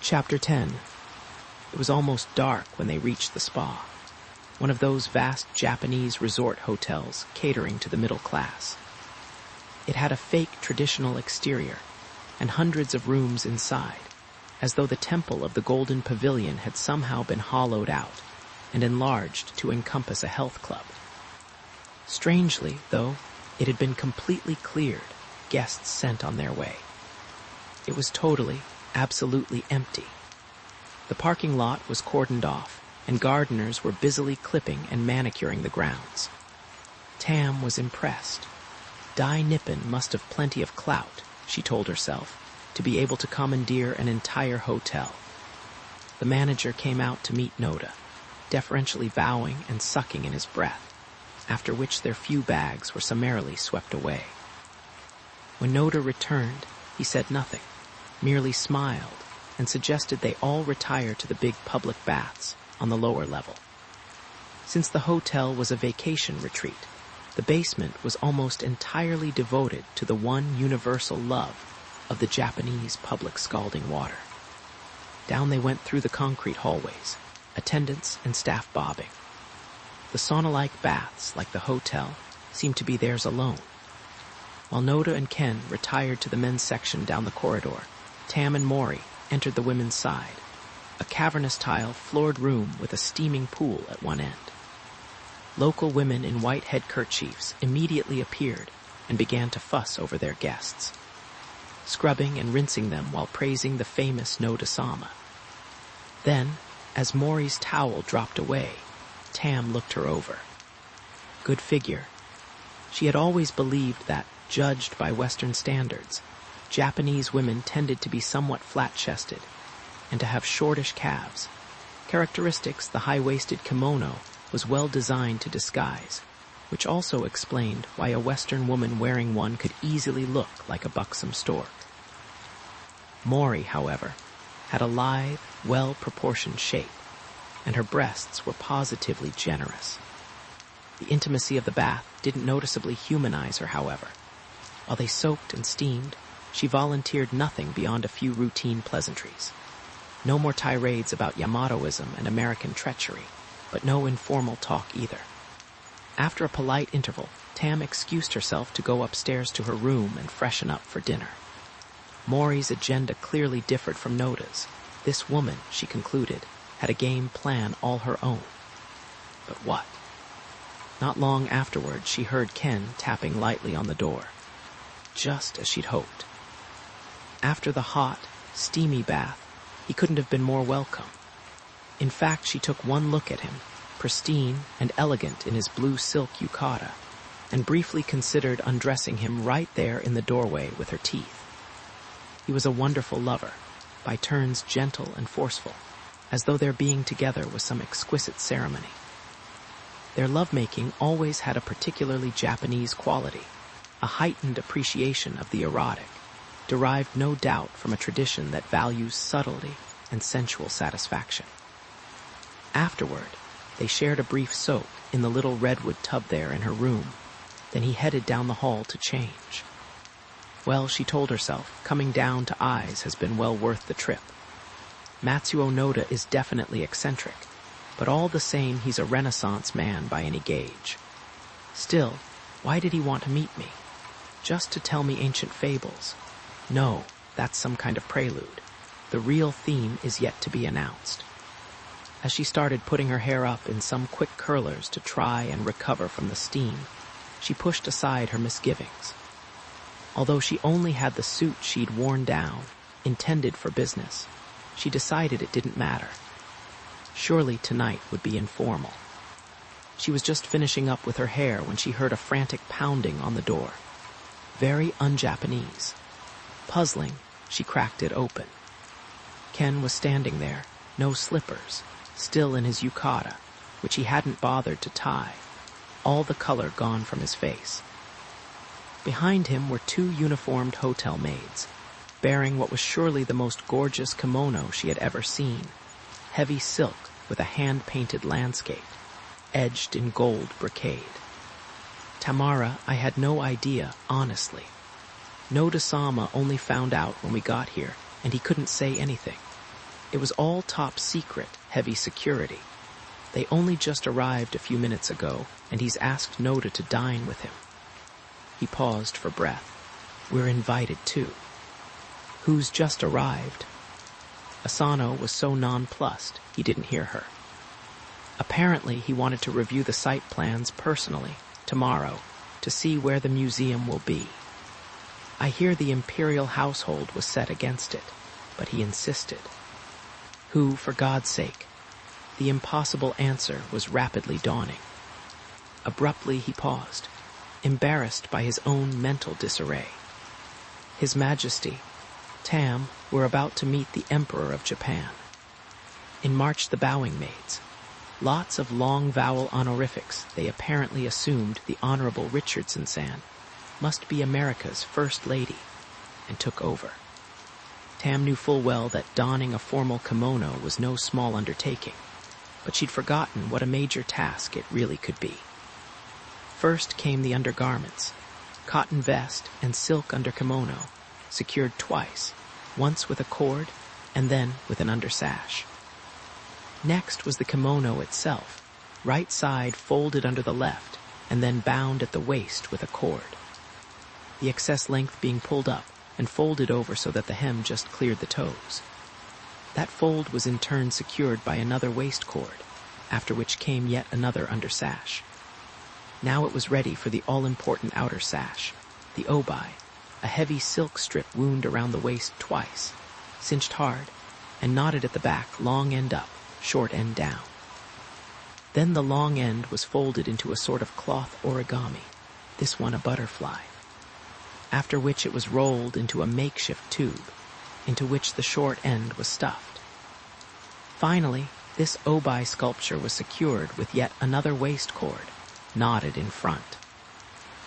Chapter 10. It was almost dark when they reached the spa, one of those vast Japanese resort hotels catering to the middle class. It had a fake traditional exterior and hundreds of rooms inside, as though the temple of the Golden Pavilion had somehow been hollowed out and enlarged to encompass a health club. Strangely, though, it had been completely cleared, guests sent on their way. It was totally, absolutely empty. The parking lot was cordoned off, and gardeners were busily clipping and manicuring the grounds. Tam was impressed. Dai Nippon must have plenty of clout, she told herself, to be able to commandeer an entire hotel. The manager came out to meet Noda, deferentially bowing and sucking in his breath, after which their few bags were summarily swept away. When Noda returned, he said nothing, merely smiled and suggested they all retire to the big public baths on the lower level. Since the hotel was a vacation retreat, the basement was almost entirely devoted to the one universal love of the Japanese public scalding water. Down they went through the concrete hallways, attendants and staff bobbing. The sauna-like baths, like the hotel, seemed to be theirs alone. While Noda and Ken retired to the men's section down the corridor, Tam and Mori entered the women's side, a cavernous tile floored room with a steaming pool at one end. Local women in white head kerchiefs immediately appeared and began to fuss over their guests, scrubbing and rinsing them while praising the famous Noda-sama. Then, as Mori's towel dropped away, Tam looked her over. Good figure. She had always believed that, judged by Western standards, Japanese women tended to be somewhat flat-chested and to have shortish calves, characteristics the high-waisted kimono was well designed to disguise, which also explained why a Western woman wearing one could easily look like a buxom stork. Mori, however, had a lithe, well-proportioned shape, and her breasts were positively generous. The intimacy of the bath didn't noticeably humanize her, however. While they soaked and steamed, she volunteered nothing beyond a few routine pleasantries. No more tirades about Yamatoism and American treachery, but no informal talk either. After a polite interval, Tam excused herself to go upstairs to her room and freshen up for dinner. Mori's agenda clearly differed from Noda's. This woman, she concluded, had a game plan all her own. But what? Not long afterward, she heard Ken tapping lightly on the door, just as she'd hoped. After the hot, steamy bath, he couldn't have been more welcome. In fact, she took one look at him, pristine and elegant in his blue silk yukata, and briefly considered undressing him right there in the doorway with her teeth. He was a wonderful lover, by turns gentle and forceful, as though their being together was some exquisite ceremony. Their lovemaking always had a particularly Japanese quality, a heightened appreciation of the erotic, derived no doubt from a tradition that values subtlety and sensual satisfaction. Afterward, they shared a brief soak in the little redwood tub there in her room. Then he headed down the hall to change. Well, she told herself, coming down to Eyes has been well worth the trip. Matsuo Noda is definitely eccentric, but all the same he's a Renaissance man by any gauge. Still, why did he want to meet me? Just to tell me ancient fables? No, that's some kind of prelude. The real theme is yet to be announced. As she started putting her hair up in some quick curlers to try and recover from the steam, she pushed aside her misgivings. Although she only had the suit she'd worn down, intended for business, she decided it didn't matter. Surely tonight would be informal. She was just finishing up with her hair when she heard a frantic pounding on the door. Very un-Japanese. Puzzling, she cracked it open. Ken was standing there, no slippers, still in his yukata, which he hadn't bothered to tie, all the color gone from his face. Behind him were two uniformed hotel maids, bearing what was surely the most gorgeous kimono she had ever seen, heavy silk with a hand-painted landscape, edged in gold brocade. Tamara, I had no idea, honestly. Noda-sama only found out when we got here, and he couldn't say anything. It was all top secret, heavy security. They only just arrived a few minutes ago, and he's asked Noda to dine with him. He paused for breath. We're invited too. Who's just arrived? Asano was so nonplussed he didn't hear her. Apparently, he wanted to review the site plans personally, tomorrow, to see where the museum will be. I hear the imperial household was set against it, but he insisted. Who, for God's sake? The impossible answer was rapidly dawning. Abruptly he paused, embarrassed by his own mental disarray. His Majesty, Tam, were about to meet the Emperor of Japan. In marched the bowing maids. Lots of long vowel honorifics they apparently assumed the Honorable Richardson-san must be America's First Lady, and took over. Tam knew full well that donning a formal kimono was no small undertaking, but she'd forgotten what a major task it really could be. First came the undergarments, cotton vest and silk underkimono, secured twice, once with a cord and then with an undersash. Next was the kimono itself, right side folded under the left and then bound at the waist with a cord. The excess length being pulled up and folded over so that the hem just cleared the toes. That fold was in turn secured by another waist cord, after which came yet another undersash. Now it was ready for the all-important outer sash, the obai, a heavy silk strip wound around the waist twice, cinched hard, and knotted at the back, long end up, short end down. Then the long end was folded into a sort of cloth origami, this one a butterfly, after which it was rolled into a makeshift tube, into which the short end was stuffed. Finally, this obai sculpture was secured with yet another waist cord, knotted in front.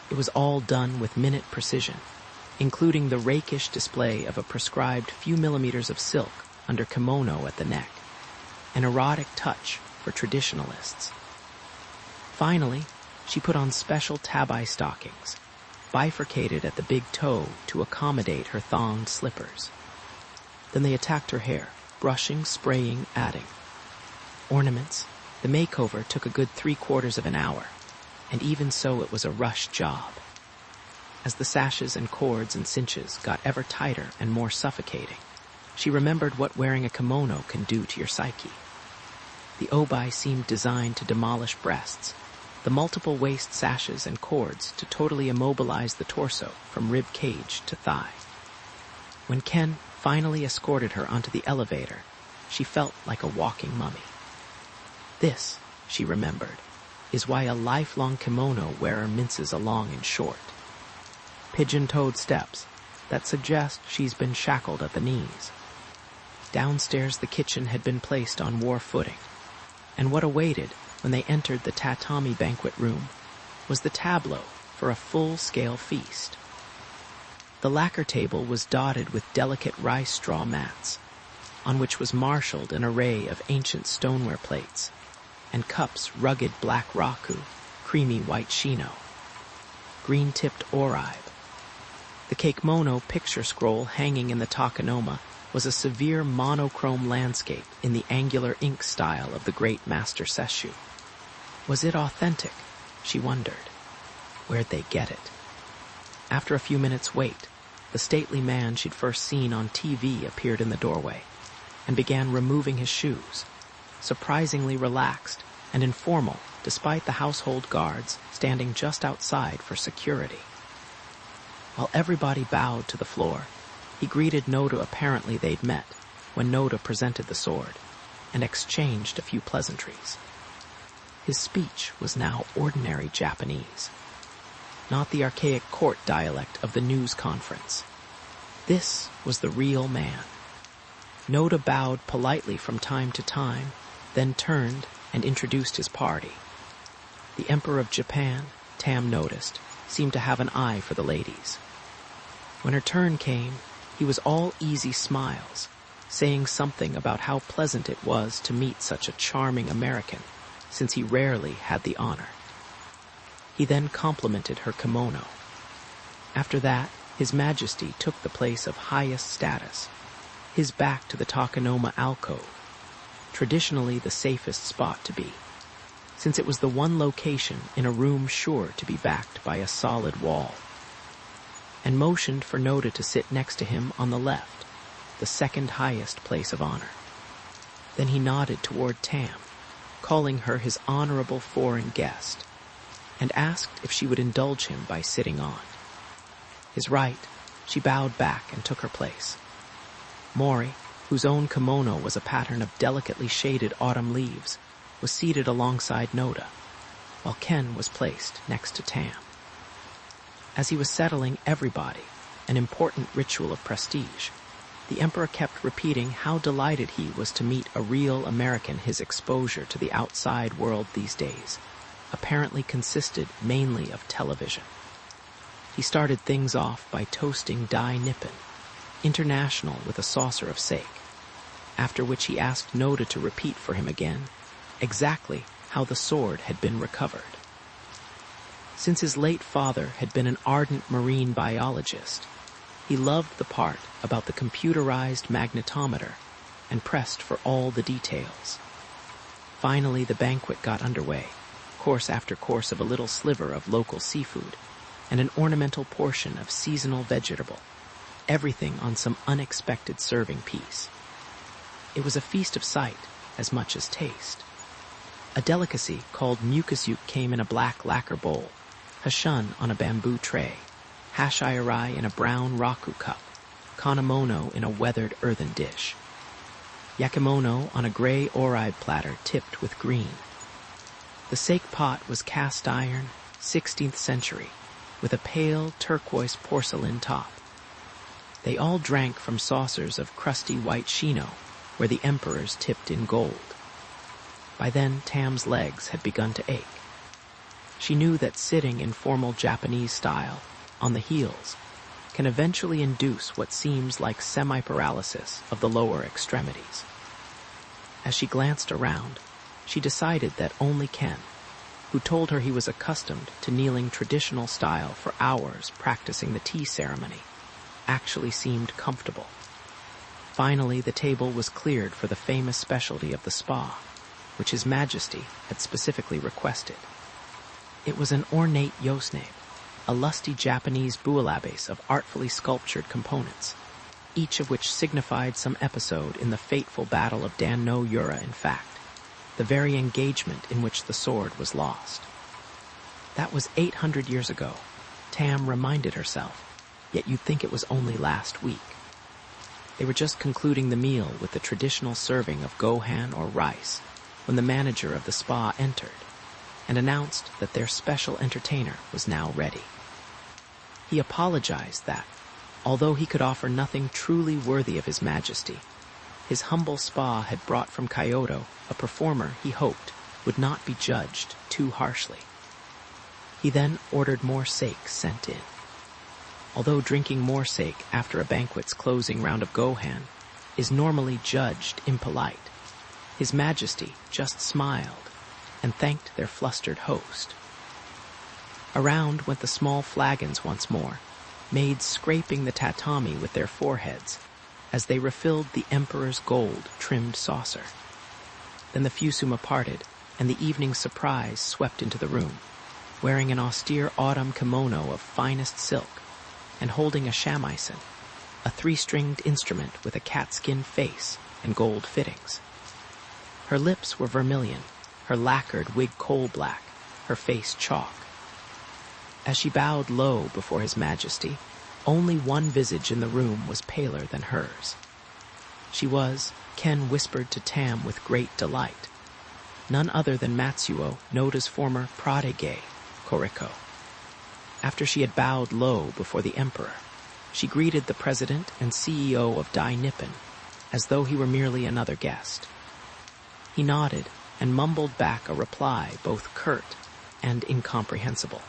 It was all done with minute precision, including the rakish display of a prescribed few millimeters of silk under kimono at the neck, an erotic touch for traditionalists. Finally, she put on special tabai stockings, bifurcated at the big toe to accommodate her thonged slippers. Then they attacked her hair, brushing, spraying, adding. Ornaments, the makeover took a good 3/4 of an hour, and even so it was a rush job. As the sashes and cords and cinches got ever tighter and more suffocating, she remembered what wearing a kimono can do to your psyche. The obai seemed designed to demolish breasts, the multiple waist sashes and cords to totally immobilize the torso from rib cage to thigh. When Ken finally escorted her onto the elevator, she felt like a walking mummy. This, she remembered, is why a lifelong kimono wearer minces along in short. Pigeon-toed steps that suggest she's been shackled at the knees. Downstairs the kitchen had been placed on war footing, and what awaited when they entered the tatami banquet room was the tableau for a full-scale feast. The lacquer table was dotted with delicate rice straw mats, on which was marshaled an array of ancient stoneware plates, and cups rugged black raku, creamy white shino, green-tipped oribe. The keimono picture scroll hanging in the takanoma was a severe monochrome landscape in the angular ink style of the great master Sesshu. Was it authentic? She wondered. Where'd they get it? After a few minutes' wait, the stately man she'd first seen on TV appeared in the doorway and began removing his shoes, surprisingly relaxed and informal despite the household guards standing just outside for security. While everybody bowed to the floor, he greeted Noda. Apparently they'd met when Noda presented the sword and exchanged a few pleasantries. His speech was now ordinary Japanese, not the archaic court dialect of the news conference. This was the real man. Noda bowed politely from time to time, then turned and introduced his party. The Emperor of Japan, Tam noticed, seemed to have an eye for the ladies. When her turn came, he was all easy smiles, saying something about how pleasant it was to meet such a charming American, since he rarely had the honor. He then complimented her kimono. After that, His Majesty took the place of highest status. his back to the Takanoma alcove, traditionally the safest spot to be, since it was the one location in a room sure to be backed by a solid wall, and motioned for Noda to sit next to him on the left, the second highest place of honor. Then he nodded toward Tam, calling her his honorable foreign guest, and asked if she would indulge him by sitting on his right. She bowed back and took her place. Mori, whose own kimono was a pattern of delicately shaded autumn leaves, was seated alongside Noda, while Ken was placed next to Tam. As he was settling everybody, an important ritual of prestige, the Emperor kept repeating how delighted he was to meet a real American. His exposure to the outside world these days apparently consisted mainly of television. He started things off by toasting Dai Nippon, international with a saucer of sake, after which he asked Noda to repeat for him again exactly how the sword had been recovered. Since his late father had been an ardent marine biologist, he loved the part about the computerized magnetometer and pressed for all the details. Finally, the banquet got underway, course after course of a little sliver of local seafood and an ornamental portion of seasonal vegetable, everything on some unexpected serving piece. It was a feast of sight as much as taste. A delicacy called mukusyuk came in a black lacquer bowl, hashun on a bamboo tray, hashirai in a brown raku cup, kanemono in a weathered earthen dish, yakimono on a gray oride platter tipped with green. The sake pot was cast iron, 16th century, with a pale turquoise porcelain top. They all drank from saucers of crusty white shino, where the emperors tipped in gold. By then, Tam's legs had begun to ache. She knew that sitting in formal Japanese style, on the heels, can eventually induce what seems like semi-paralysis of the lower extremities. As she glanced around, she decided that only Ken, who told her he was accustomed to kneeling traditional style for hours practicing the tea ceremony, actually seemed comfortable. Finally, the table was cleared for the famous specialty of the spa, which His Majesty had specifically requested. It was an ornate yosnabe, a lusty Japanese bualabase of artfully sculptured components, each of which signified some episode in the fateful Battle of Dan no Yura. In fact, the very engagement in which the sword was lost. That was 800 years ago, Tam reminded herself, yet you'd think it was only last week. They were just concluding the meal with the traditional serving of gohan or rice when the manager of the spa entered and announced that their special entertainer was now ready. He apologized that, although he could offer nothing truly worthy of His Majesty, his humble spa had brought from Kyoto a performer he hoped would not be judged too harshly. He then ordered more sake sent in. Although drinking more sake after a banquet's closing round of gohan is normally judged impolite, His Majesty just smiled and thanked their flustered host. Around went the small flagons once more, maids scraping the tatami with their foreheads as they refilled the Emperor's gold-trimmed saucer. Then the fusuma parted, and the evening surprise swept into the room, wearing an austere autumn kimono of finest silk and holding a shamisen, a 3-stringed instrument with a catskin face and gold fittings. Her lips were vermilion, her lacquered wig coal-black, her face chalk. As she bowed low before His Majesty, only one visage in the room was paler than hers. She was, Ken whispered to Tam with great delight, none other than Matsuo Noda's former protégé, Koriko. After she had bowed low before the Emperor, she greeted the President and CEO of Dai Nippon as though he were merely another guest. He nodded and mumbled back a reply both curt and incomprehensible.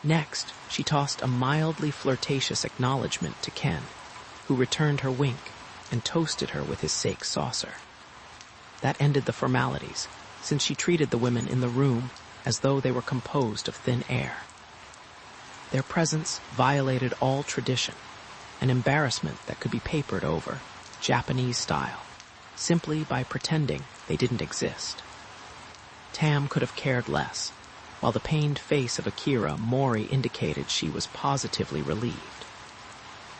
Next, she tossed a mildly flirtatious acknowledgement to Ken, who returned her wink and toasted her with his sake saucer. That ended the formalities, since she treated the women in the room as though they were composed of thin air. Their presence violated all tradition, an embarrassment that could be papered over Japanese style, simply by pretending they didn't exist. Tam could have cared less, while the pained face of Akira Mori indicated she was positively relieved.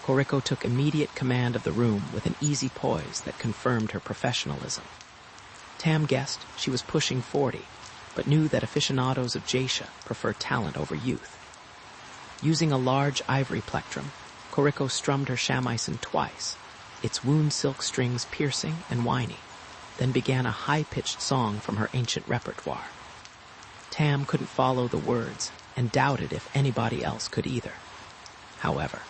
Koriko took immediate command of the room with an easy poise that confirmed her professionalism. Tam guessed she was pushing 40, but knew that aficionados of geisha prefer talent over youth. Using a large ivory plectrum, Koriko strummed her shamisen twice, its wound silk strings piercing and whiny, then began a high-pitched song from her ancient repertoire. Tam couldn't follow the words and doubted if anybody else could either. However,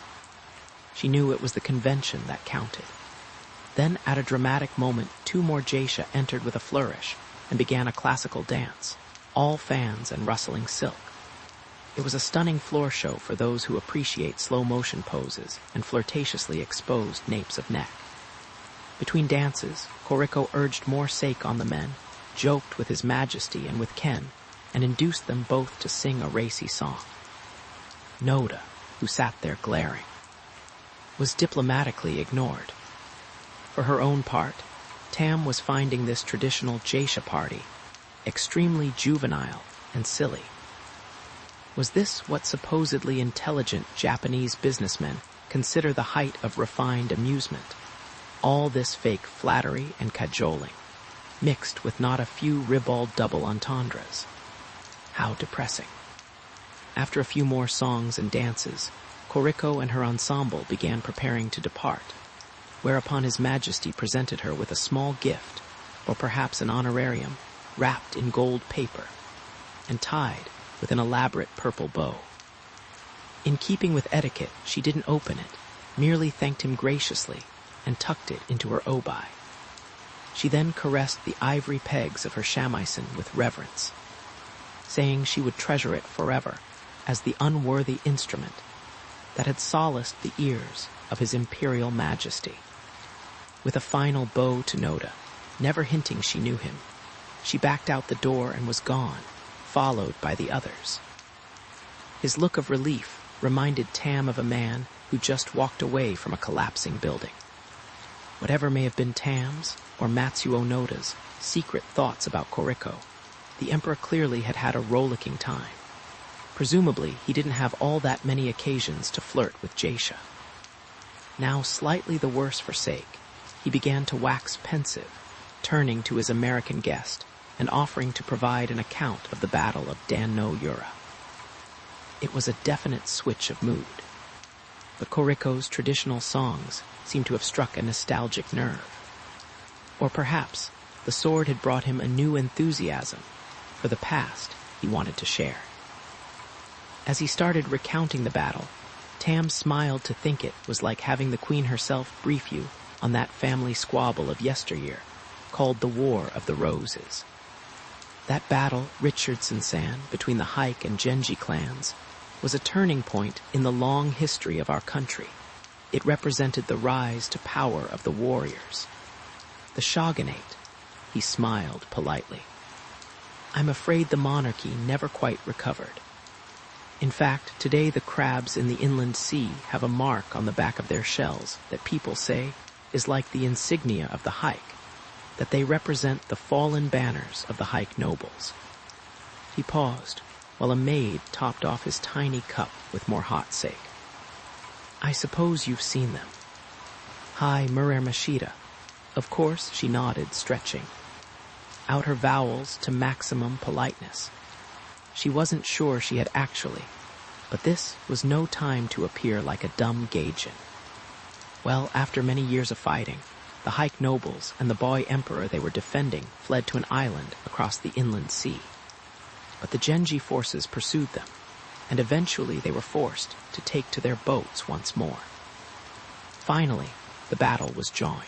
she knew it was the convention that counted. Then, at a dramatic moment, 2 more geisha entered with a flourish and began a classical dance, all fans and rustling silk. It was a stunning floor show for those who appreciate slow-motion poses and flirtatiously exposed napes of neck. Between dances, Koriko urged more sake on the men, joked with His Majesty and with Ken, and induced them both to sing a racy song. Noda, who sat there glaring, was diplomatically ignored. For her own part, Tam was finding this traditional geisha party extremely juvenile and silly. Was this what supposedly intelligent Japanese businessmen consider the height of refined amusement? All this fake flattery and cajoling, mixed with not a few ribald double entendres. How depressing. After a few more songs and dances, Koriko and her ensemble began preparing to depart, whereupon His Majesty presented her with a small gift, or perhaps an honorarium, wrapped in gold paper, and tied with an elaborate purple bow. In keeping with etiquette, she didn't open it, merely thanked him graciously and tucked it into her obi. She then caressed the ivory pegs of her shamisen with reverence, saying she would treasure it forever as the unworthy instrument that had solaced the ears of His Imperial Majesty. With a final bow to Noda, never hinting she knew him, she backed out the door and was gone, followed by the others. His look of relief reminded Tam of a man who just walked away from a collapsing building. Whatever may have been Tam's or Matsuo Noda's secret thoughts about Koriko, the Emperor clearly had had a rollicking time. Presumably, he didn't have all that many occasions to flirt with geisha. Now slightly the worse for sake, he began to wax pensive, turning to his American guest and offering to provide an account of the Battle of Dan-no-Ura. It was a definite switch of mood. But Koriko's traditional songs seemed to have struck a nostalgic nerve. Or perhaps the sword had brought him a new enthusiasm for the past he wanted to share. As he started recounting the battle, Tam smiled to think it was like having the Queen herself brief you on that family squabble of yesteryear, called the War of the Roses. That battle, Richardson-san, between the Haik and Genji clans, was a turning point in the long history of our country. It represented the rise to power of the warriors. The shogunate, he smiled politely. I'm afraid the monarchy never quite recovered. In fact, today the crabs in the inland sea have a mark on the back of their shells that people say is like the insignia of the Haik, that they represent the fallen banners of the Haik nobles. He paused, while a maid topped off his tiny cup with more hot sake. I suppose you've seen them. Hi, Murer Mashida. Of course, she nodded, stretching out her vowels to maximum politeness. She wasn't sure she had actually, but this was no time to appear like a dumb gaijin. Well, after many years of fighting, the Haik nobles and the boy emperor they were defending fled to an island across the inland sea. But the Genji forces pursued them, and eventually they were forced to take to their boats once more. Finally, the battle was joined.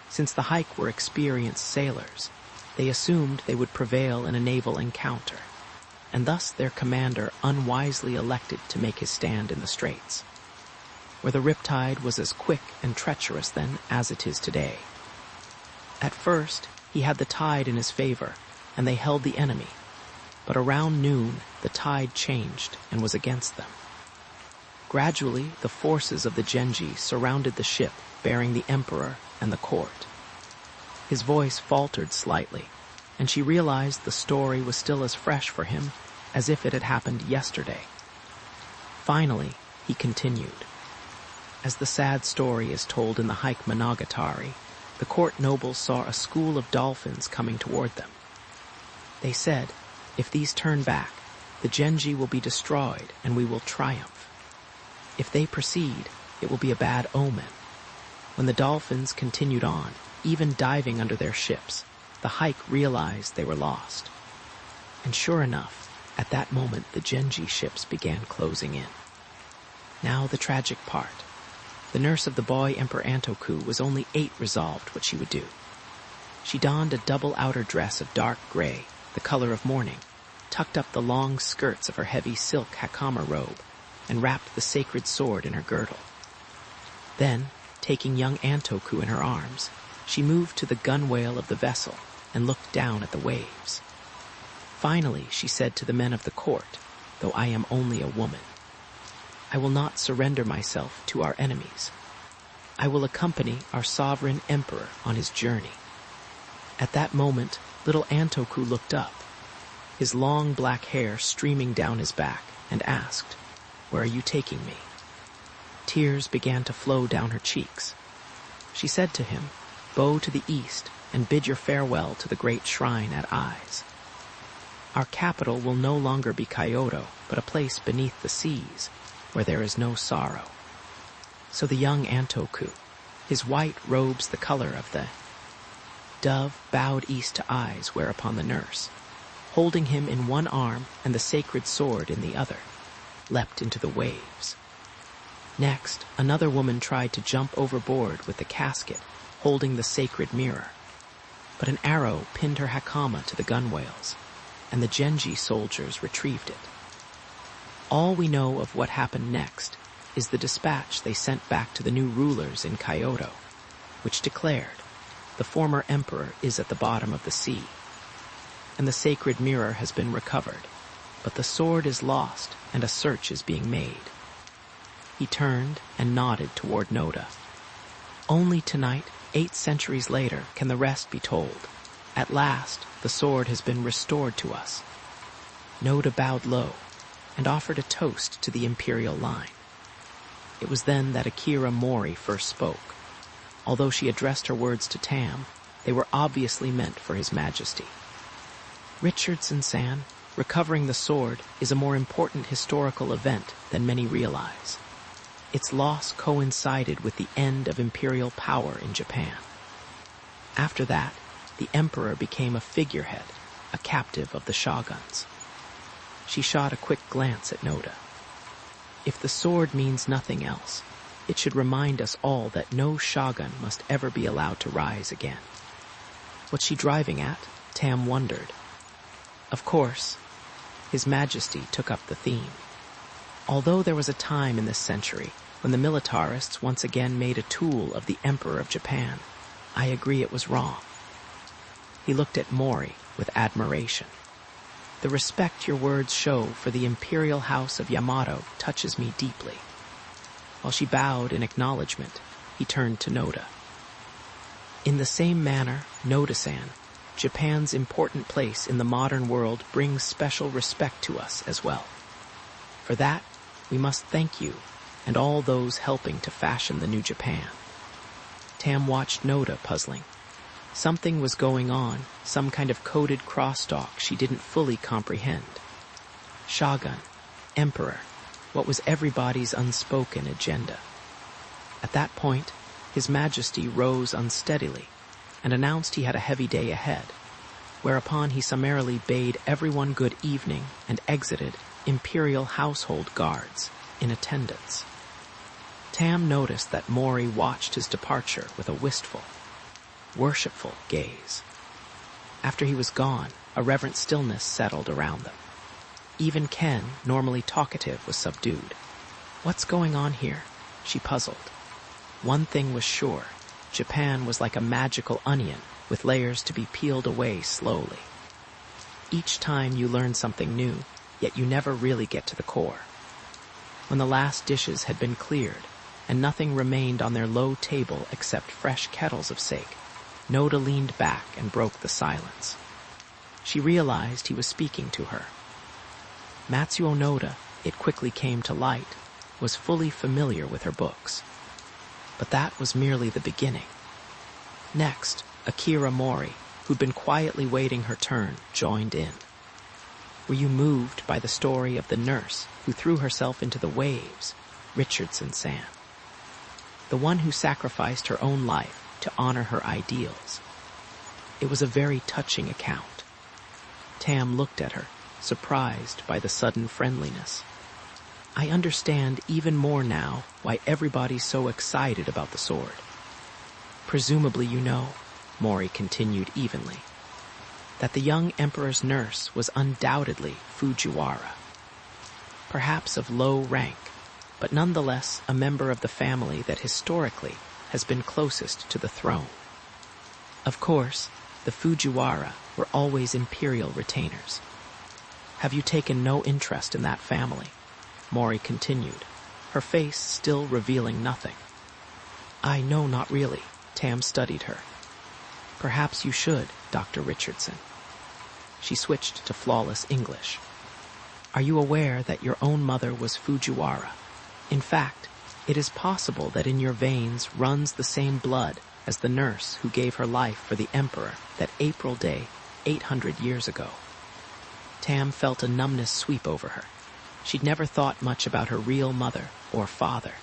Since the Haik were experienced sailors, they assumed they would prevail in a naval encounter, and thus their commander unwisely elected to make his stand in the straits, where the riptide was as quick and treacherous then as it is today. At first, he had the tide in his favor, and they held the enemy, but around noon the tide changed and was against them. Gradually, the forces of the Genji surrounded the ship bearing the emperor and the court. His voice faltered slightly, and she realized the story was still as fresh for him as if it had happened yesterday. Finally, he continued. As the sad story is told in the Hike Monogatari, the court nobles saw a school of dolphins coming toward them. They said, if these turn back, the Genji will be destroyed and we will triumph. If they proceed, it will be a bad omen. When the dolphins continued on, even diving under their ships, the Hike realized they were lost. And sure enough, at that moment the Genji ships began closing in. Now the tragic part. The nurse of the boy Emperor Antoku was only 8 resolved what she would do. She donned a double outer dress of dark gray, the color of mourning, tucked up the long skirts of her heavy silk hakama robe, and wrapped the sacred sword in her girdle. Then, taking young Antoku in her arms, she moved to the gunwale of the vessel and looked down at the waves. Finally, she said to the men of the court, though I am only a woman, I will not surrender myself to our enemies. I will accompany our sovereign emperor on his journey. At that moment, little Antoku looked up, his long black hair streaming down his back, and asked, Where are you taking me? Tears began to flow down her cheeks. She said to him, Bow to the east and bid your farewell to the great shrine at Eyes. Our capital will no longer be Kyoto, but a place beneath the seas, where there is no sorrow. So the young Antoku, his white robes the color of the dove, bowed east to Eyes, whereupon the nurse, holding him in one arm and the sacred sword in the other, leapt into the waves. Next, another woman tried to jump overboard with the casket, holding the sacred mirror. But an arrow pinned her hakama to the gunwales, and the Genji soldiers retrieved it. All we know of what happened next is the dispatch they sent back to the new rulers in Kyoto, which declared, the former emperor is at the bottom of the sea, and the sacred mirror has been recovered, but the sword is lost and a search is being made. He turned and nodded toward Noda. Only tonight, 8 centuries later, can the rest be told. At last, the sword has been restored to us. Noda bowed low and offered a toast to the imperial line. It was then that Akira Mori first spoke. Although she addressed her words to Tam, they were obviously meant for His Majesty. Richardson-san, recovering the sword is a more important historical event than many realize. Its loss coincided with the end of imperial power in Japan. After that, the emperor became a figurehead, a captive of the shoguns. She shot a quick glance at Noda. If the sword means nothing else, it should remind us all that no shogun must ever be allowed to rise again. What's she driving at? Tam wondered. Of course, His Majesty took up the theme. Although there was a time in this century when the militarists once again made a tool of the Emperor of Japan, I agree it was wrong. He looked at Mori with admiration. The respect your words show for the imperial house of Yamato touches me deeply. While she bowed in acknowledgement, he turned to Noda. In the same manner, Noda-san, Japan's important place in the modern world brings special respect to us as well. For that, we must thank you and all those helping to fashion the new Japan. Tam watched Noda puzzling. Something was going on, some kind of coded crosstalk she didn't fully comprehend. Shogun, Emperor, what was everybody's unspoken agenda? At that point, His Majesty rose unsteadily and announced he had a heavy day ahead, whereupon he summarily bade everyone good evening and exited imperial household guards in attendance. Tam noticed that Mori watched his departure with a wistful, worshipful gaze. After he was gone, a reverent stillness settled around them. Even Ken, normally talkative, was subdued. What's going on here? She puzzled. One thing was sure. Japan was like a magical onion with layers to be peeled away slowly. Each time you learn something new, yet you never really get to the core. When the last dishes had been cleared, and nothing remained on their low table except fresh kettles of sake, Noda leaned back and broke the silence. She realized he was speaking to her. Matsuo Noda, it quickly came to light, was fully familiar with her books. But that was merely the beginning. Next, Akira Mori, who'd been quietly waiting her turn, joined in. Were you moved by the story of the nurse who threw herself into the waves, Richardson-san? The one who sacrificed her own life to honor her ideals. It was a very touching account. Tam looked at her, surprised by the sudden friendliness. I understand even more now why everybody's so excited about the sword. Presumably you know, Mori continued evenly, that the young emperor's nurse was undoubtedly Fujiwara. Perhaps of low rank, but nonetheless a member of the family that historically has been closest to the throne. Of course, the Fujiwara were always imperial retainers. Have you taken no interest in that family? Mori continued, her face still revealing nothing. I know not really. Tam studied her. Perhaps you should, Dr. Richardson. She switched to flawless English. Are you aware that your own mother was Fujiwara? In fact, it is possible that in your veins runs the same blood as the nurse who gave her life for the emperor that April day 800 years ago. Tam felt a numbness sweep over her. She'd never thought much about her real mother or father.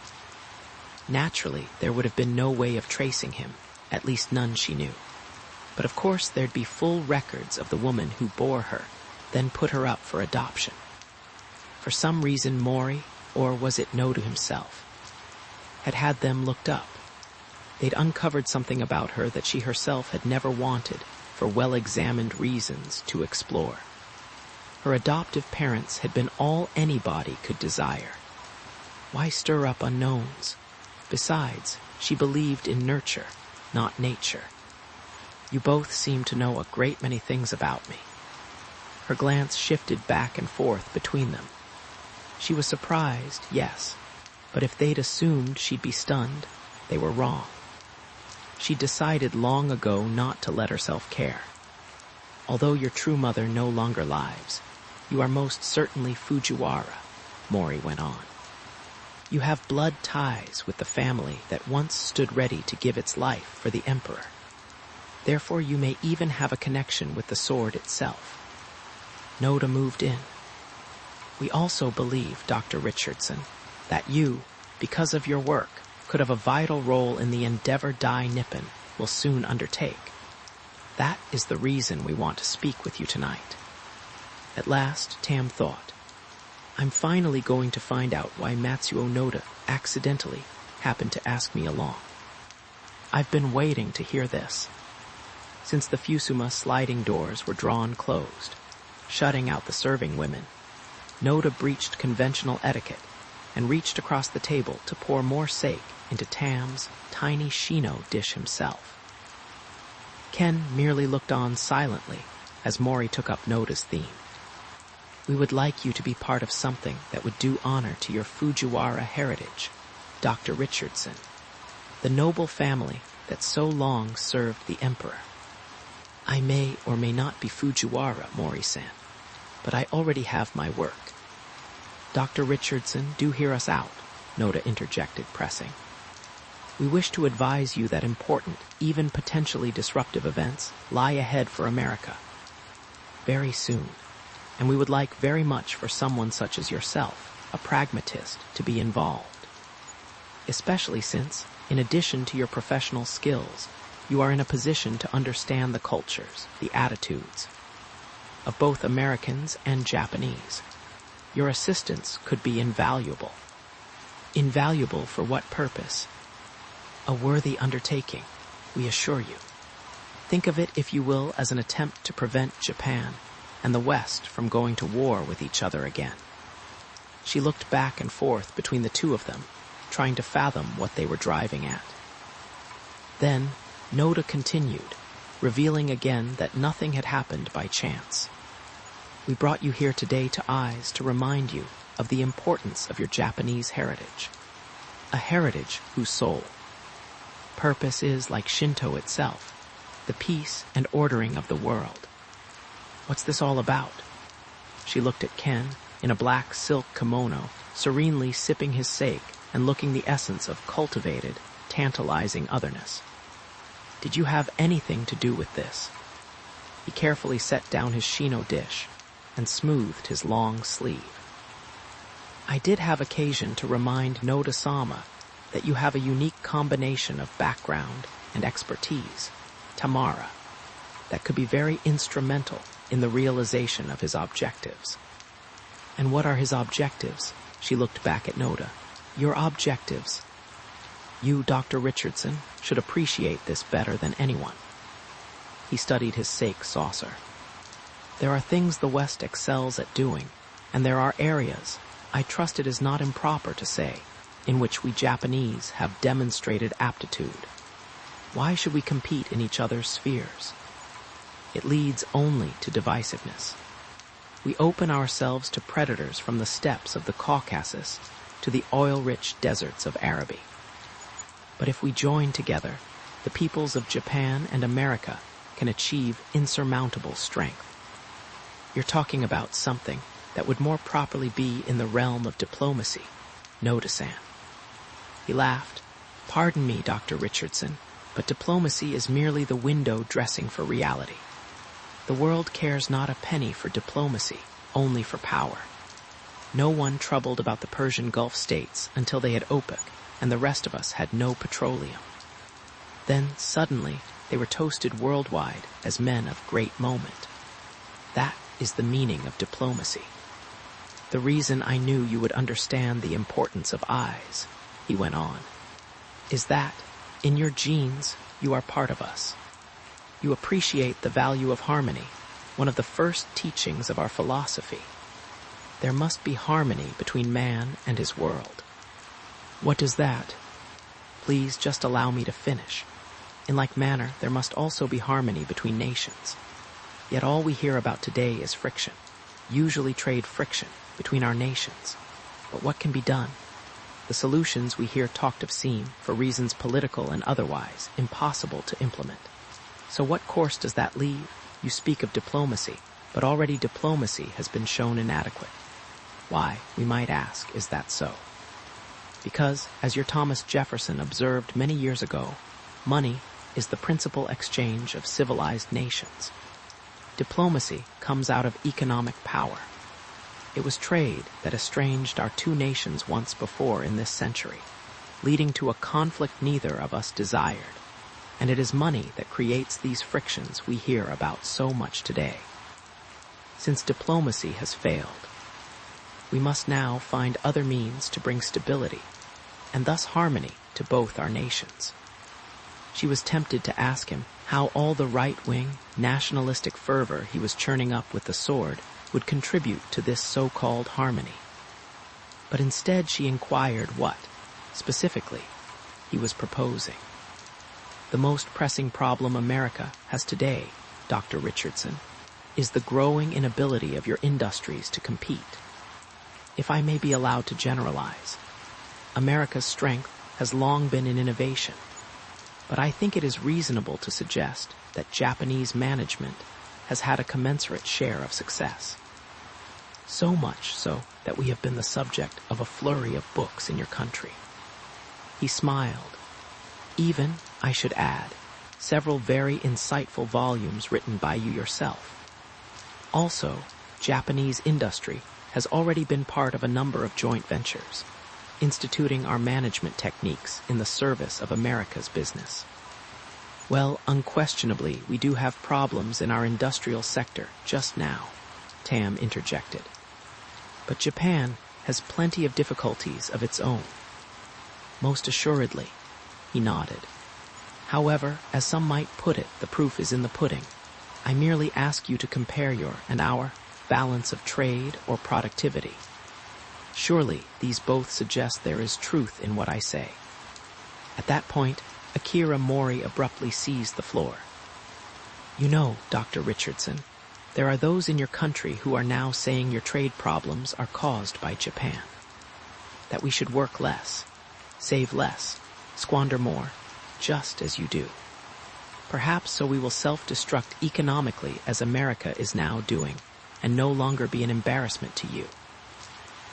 Naturally, there would have been no way of tracing him, at least none she knew. But of course there'd be full records of the woman who bore her, then put her up for adoption. For some reason Mori, or was it Noda himself, had them looked up. They'd uncovered something about her that she herself had never wanted, for well-examined reasons, to explore. Her adoptive parents had been all anybody could desire. Why stir up unknowns? Besides, she believed in nurture, not nature. You both seem to know a great many things about me. Her glance shifted back and forth between them. She was surprised, yes, but if they'd assumed she'd be stunned, they were wrong. She decided long ago not to let herself care. Although your true mother no longer lives, you are most certainly Fujiwara, Mori went on. You have blood ties with the family that once stood ready to give its life for the emperor. Therefore you may even have a connection with the sword itself. Noda moved in. We also believe, Dr. Richardson, that you, because of your work, could have a vital role in the endeavor Dai Nippon will soon undertake. That is the reason we want to speak with you tonight. At last, Tam thought, I'm finally going to find out why Matsuo Noda accidentally happened to ask me along. I've been waiting to hear this. Since the Fusuma sliding doors were drawn closed, shutting out the serving women, Noda breached conventional etiquette and reached across the table to pour more sake into Tam's tiny Shino dish himself. Ken merely looked on silently as Mori took up Noda's theme. We would like you to be part of something that would do honor to your Fujiwara heritage, Dr. Richardson, the noble family that so long served the emperor. I may or may not be Fujiwara, Mori-san, but I already have my work. Dr. Richardson, do hear us out, Noda interjected, pressing. We wish to advise you that important, even potentially disruptive events lie ahead for America. Very soon. And we would like very much for someone such as yourself, a pragmatist, to be involved. Especially since, in addition to your professional skills, you are in a position to understand the cultures, the attitudes of both Americans and Japanese. Your assistance could be invaluable. Invaluable for what purpose? A worthy undertaking, we assure you. Think of it, if you will, as an attempt to prevent Japan and the West from going to war with each other again. She looked back and forth between the two of them, trying to fathom what they were driving at. Then, Noda continued, revealing again that nothing had happened by chance. We brought you here today to remind you of the importance of your Japanese heritage. a heritage whose sole purpose is, like Shinto itself, the peace and ordering of the world. What's this all about? She looked at Ken in a black silk kimono, serenely sipping his sake and looking the essence of cultivated, tantalizing otherness. Did you have anything to do with this? He carefully set down his shino dish and smoothed his long sleeve. I did have occasion to remind Noda-sama that you have a unique combination of background and expertise, Tamara, that could be very instrumental in the realization of his objectives. And what are his objectives? She looked back at Noda. Your objectives. You, Dr. Richardson, should appreciate this better than anyone. He studied his sake saucer. There are things the West excels at doing, and there are areas, I trust it is not improper to say, in which we Japanese have demonstrated aptitude. Why should we compete in each other's spheres? It leads only to divisiveness. We open ourselves to predators from the steppes of the Caucasus to the oil-rich deserts of Araby. But if we join together, the peoples of Japan and America can achieve insurmountable strength. You're talking about something that would more properly be in the realm of diplomacy, Noda-san. He laughed. Pardon me, Dr. Richardson, but diplomacy is merely the window dressing for reality. The world cares not a penny for diplomacy, only for power. No one troubled about the Persian Gulf states until they had OPEC, and the rest of us had no petroleum. Then, suddenly, they were toasted worldwide as men of great moment. That is the meaning of diplomacy. The reason I knew you would understand the importance of eyes, he went on, is that, in your genes, you are part of us. You appreciate the value of harmony, one of the first teachings of our philosophy. There must be harmony between man and his world. What does that? Please just allow me to finish. In like manner, there must also be harmony between nations. Yet all we hear about today is friction, usually trade friction, between our nations. But what can be done? The solutions we hear talked of seem, for reasons political and otherwise, impossible to implement. So what course does that leave? You speak of diplomacy, but already diplomacy has been shown inadequate. Why, we might ask, is that so? Because, as your Thomas Jefferson observed many years ago, money is the principal exchange of civilized nations. Diplomacy comes out of economic power. It was trade that estranged our two nations once before in this century, leading to a conflict neither of us desired. And it is money that creates these frictions we hear about so much today. Since diplomacy has failed, we must now find other means to bring stability, and thus harmony, to both our nations. She was tempted to ask him how all the right-wing, nationalistic fervor he was churning up with the sword would contribute to this so-called harmony. But instead she inquired what, specifically, he was proposing. The most pressing problem America has today, Dr. Richardson, is the growing inability of your industries to compete. If I may be allowed to generalize, America's strength has long been in innovation, but I think it is reasonable to suggest that Japanese management has had a commensurate share of success. So much so that we have been the subject of a flurry of books in your country. He smiled. Even, I should add, several very insightful volumes written by you yourself. Also, Japanese industry has already been part of a number of joint ventures, instituting our management techniques in the service of America's business. Well, unquestionably, we do have problems in our industrial sector just now, Tam interjected. But Japan has plenty of difficulties of its own. Most assuredly, he nodded. However, as some might put it, the proof is in the pudding. I merely ask you to compare your and our balance of trade or productivity. Surely, these both suggest there is truth in what I say. At that point, Akira Mori abruptly seized the floor. You know, Dr. Richardson, there are those in your country who are now saying your trade problems are caused by Japan. That we should work less. Save less, squander more, just as you do. Perhaps so we will self-destruct economically as America is now doing, and no longer be an embarrassment to you.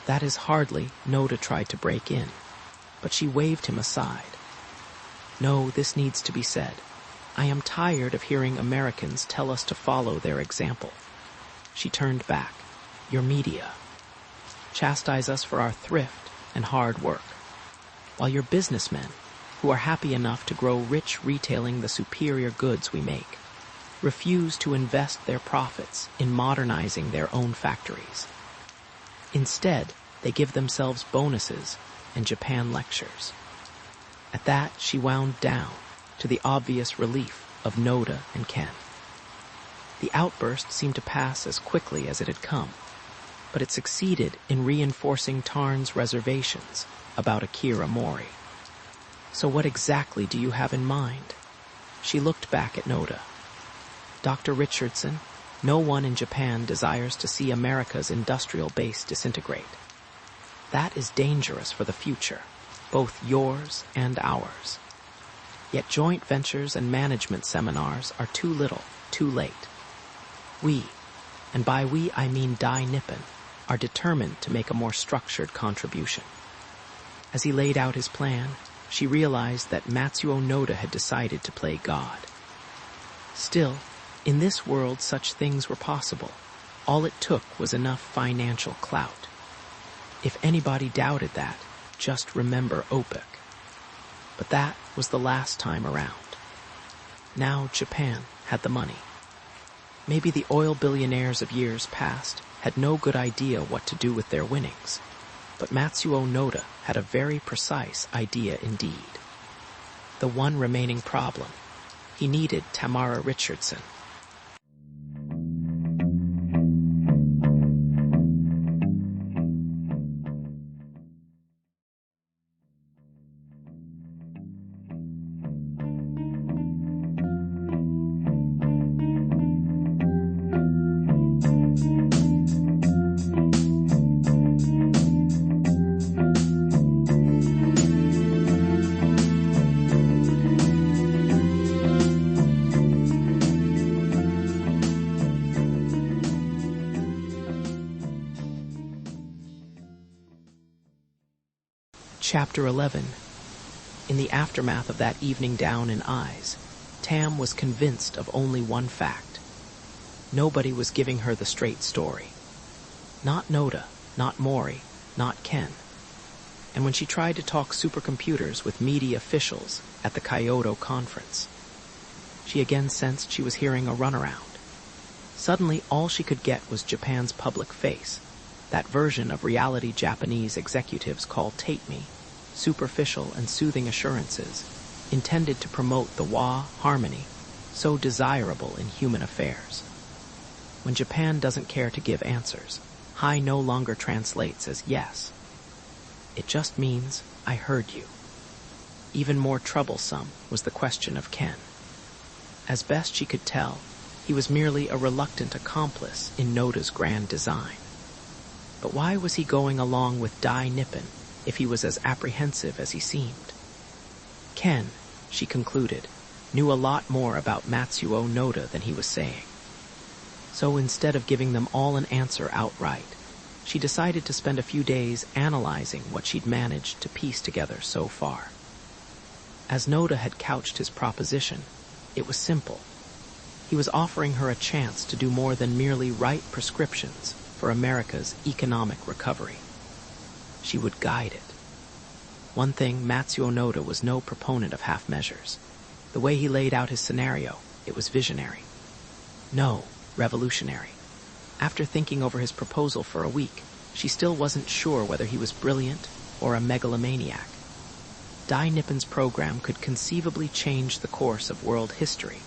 That is hardly, Noda tried to break in, but she waved him aside. No, this needs to be said. I am tired of hearing Americans tell us to follow their example. She turned back. Your media. Chastise us for our thrift and hard work, while your businessmen, who are happy enough to grow rich retailing the superior goods we make, refuse to invest their profits in modernizing their own factories. Instead, they give themselves bonuses and Japan lectures. At that, she wound down, to the obvious relief of Noda and Ken. The outburst seemed to pass as quickly as it had come, but it succeeded in reinforcing Tarn's reservations about Akira Mori. So what exactly do you have in mind? She looked back at Noda. Dr. Richardson, no one in Japan desires to see America's industrial base disintegrate. That is dangerous for the future, both yours and ours. Yet joint ventures and management seminars are too little, too late. We, and by we I mean Dai Nippon, are determined to make a more structured contribution. As he laid out his plan, she realized that Matsuo Noda had decided to play God. Still, in this world such things were possible. All it took was enough financial clout. If anybody doubted that, just remember OPEC. But that was the last time around. Now Japan had the money. Maybe the oil billionaires of years past had no good idea what to do with their winnings, but Matsuo Noda had a very precise idea indeed. The one remaining problem: he needed Tamara Richardson. Chapter 11. In the aftermath of that evening down in Eyes, Tam was convinced of only one fact. Nobody was giving her the straight story. Not Noda, not Mori, not Ken. And when she tried to talk supercomputers with media officials at the Kyoto conference, she again sensed she was hearing a runaround. Suddenly, all she could get was Japan's public face, that version of reality Japanese executives call Tape Me, superficial and soothing assurances, intended to promote the harmony, so desirable in human affairs. When Japan doesn't care to give answers, hi no longer translates as yes. It just means, I heard you. Even more troublesome was the question of Ken. As best she could tell, he was merely a reluctant accomplice in Noda's grand design. But why was he going along with Dai Nippon if he was as apprehensive as he seemed? Ken, she concluded, knew a lot more about Matsuo Noda than he was saying. So instead of giving them all an answer outright, she decided to spend a few days analyzing what she'd managed to piece together so far. As Noda had couched his proposition, it was simple. He was offering her a chance to do more than merely write prescriptions for America's economic recovery. She would guide it. One thing, Matsuo Noda was no proponent of half measures. The way he laid out his scenario, it was visionary. No, revolutionary. After thinking over his proposal for a week, she still wasn't sure whether he was brilliant or a megalomaniac. Dai Nippon's program could conceivably change the course of world history,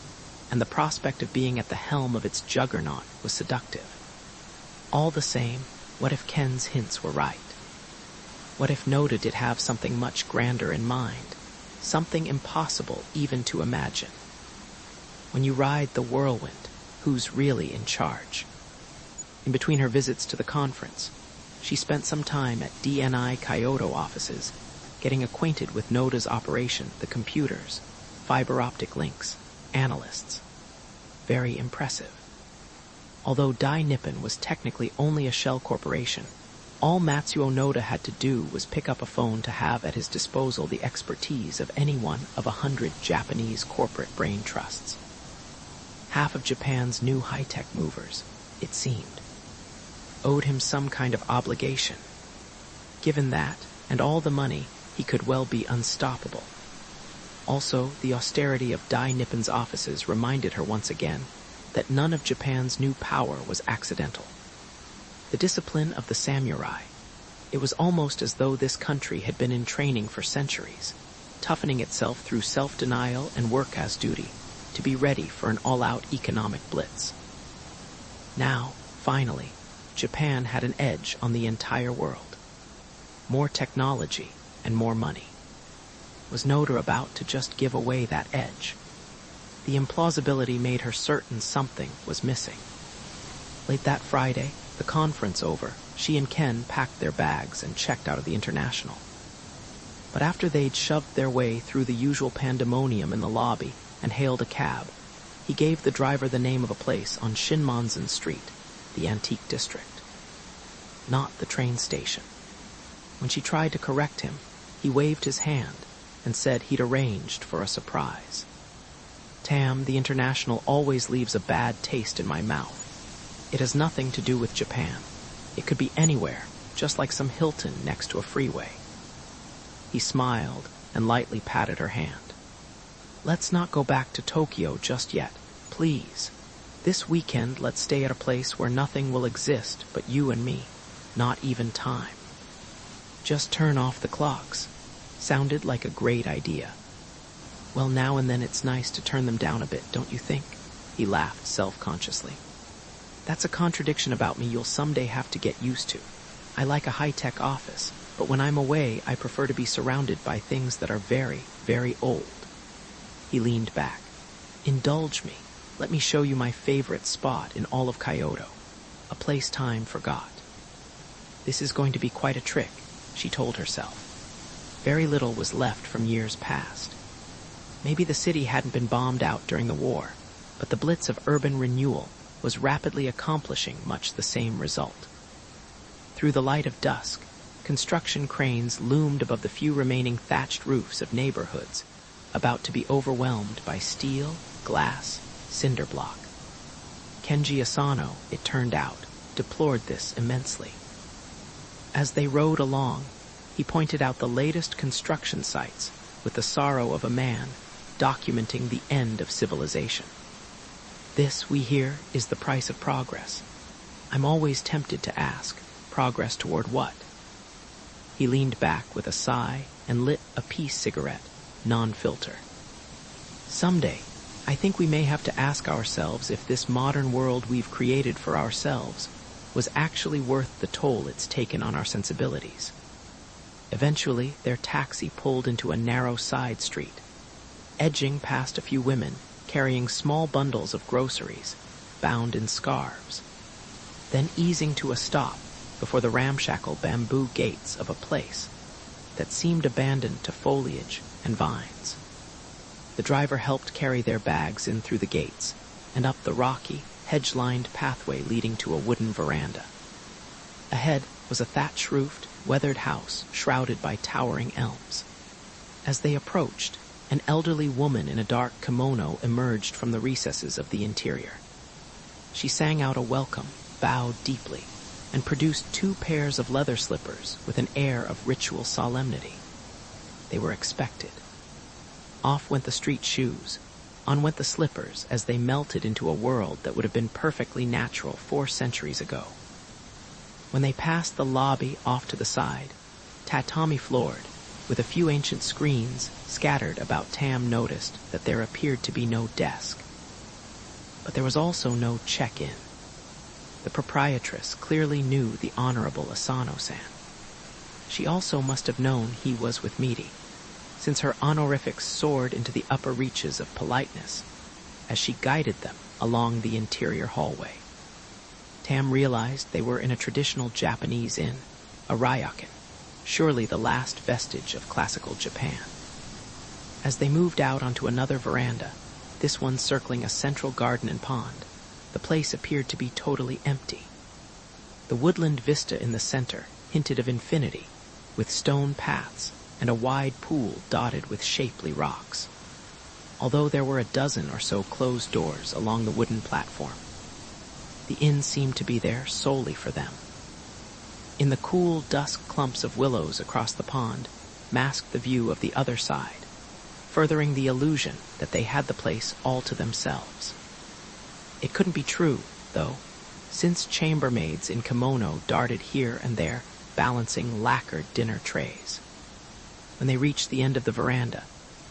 and the prospect of being at the helm of its juggernaut was seductive. All the same, what if Ken's hints were right? What if Noda did have something much grander in mind, something impossible even to imagine? When you ride the whirlwind, who's really in charge? In between her visits to the conference, she spent some time at DNI Kyoto offices, getting acquainted with Noda's operation, the computers, fiber optic links, analysts. Very impressive. Although Dai Nippon was technically only a shell corporation, all Matsuo Noda had to do was pick up a phone to have at his disposal the expertise of any one of 100 Japanese corporate brain trusts. Half of Japan's new high-tech movers, it seemed, owed him some kind of obligation. Given that, and all the money, he could well be unstoppable. Also, the austerity of Dai Nippon's offices reminded her once again that none of Japan's new power was accidental. The discipline of the samurai. It was almost as though this country had been in training for centuries, toughening itself through self-denial and work as duty to be ready for an all-out economic blitz. Now, finally, Japan had an edge on the entire world. More technology and more money. Was Noda about to just give away that edge? The implausibility made her certain something was missing. Late that Friday, the conference over, she and Ken packed their bags and checked out of the International. But after they'd shoved their way through the usual pandemonium in the lobby and hailed a cab, he gave the driver the name of a place on Shinmonsen Street, the antique district. Not the train station. When she tried to correct him, he waved his hand and said he'd arranged for a surprise. Tam, the International always leaves a bad taste in my mouth. It has nothing to do with Japan. It could be anywhere, just like some Hilton next to a freeway. He smiled and lightly patted her hand. Let's not go back to Tokyo just yet, please. This weekend, let's stay at a place where nothing will exist but you and me, not even time. Just turn off the clocks. Sounded like a great idea. Well, now and then it's nice to turn them down a bit, don't you think? He laughed self-consciously. That's a contradiction about me you'll someday have to get used to. I like a high-tech office, but when I'm away, I prefer to be surrounded by things that are very, very old. He leaned back. Indulge me. Let me show you my favorite spot in all of Kyoto. A place time forgot. This is going to be quite a trick, she told herself. Very little was left from years past. Maybe the city hadn't been bombed out during the war, but the blitz of urban renewal was rapidly accomplishing much the same result. Through the light of dusk, construction cranes loomed above the few remaining thatched roofs of neighborhoods, about to be overwhelmed by steel, glass, cinder block. Kenji Asano, it turned out, deplored this immensely. As they rode along, he pointed out the latest construction sites with the sorrow of a man documenting the end of civilization. This, we hear, is the price of progress. I'm always tempted to ask, progress toward what? He leaned back with a sigh and lit a peace cigarette, non-filter. Someday, I think we may have to ask ourselves if this modern world we've created for ourselves was actually worth the toll it's taken on our sensibilities. Eventually, their taxi pulled into a narrow side street, edging past a few women carrying small bundles of groceries, bound in scarves, then easing to a stop before the ramshackle bamboo gates of a place that seemed abandoned to foliage and vines. The driver helped carry their bags in through the gates and up the rocky, hedge-lined pathway leading to a wooden veranda. Ahead was a thatch-roofed, weathered house shrouded by towering elms. As they approached, an elderly woman in a dark kimono emerged from the recesses of the interior. She sang out a welcome, bowed deeply, and produced 2 pairs of leather slippers with an air of ritual solemnity. They were expected. Off went the street shoes. On went the slippers as they melted into a world that would have been perfectly natural 4 centuries ago. When they passed the lobby off to the side, tatami-floored, with a few ancient screens scattered about, Tam noticed that there appeared to be no desk. But there was also no check-in. The proprietress clearly knew the Honorable Asano-san. She also must have known he was with Midi, since her honorifics soared into the upper reaches of politeness as she guided them along the interior hallway. Tam realized they were in a traditional Japanese inn, a ryokan, surely the last vestige of classical Japan. As they moved out onto another veranda, this one circling a central garden and pond, the place appeared to be totally empty. The woodland vista in the center hinted of infinity, with stone paths and a wide pool dotted with shapely rocks. Although there were a dozen or so closed doors along the wooden platform, the inn seemed to be there solely for them. In the cool dusk, clumps of willows across the pond masked the view of the other side, furthering the illusion that they had the place all to themselves. It couldn't be true, though, since chambermaids in kimono darted here and there, balancing lacquered dinner trays. When they reached the end of the veranda,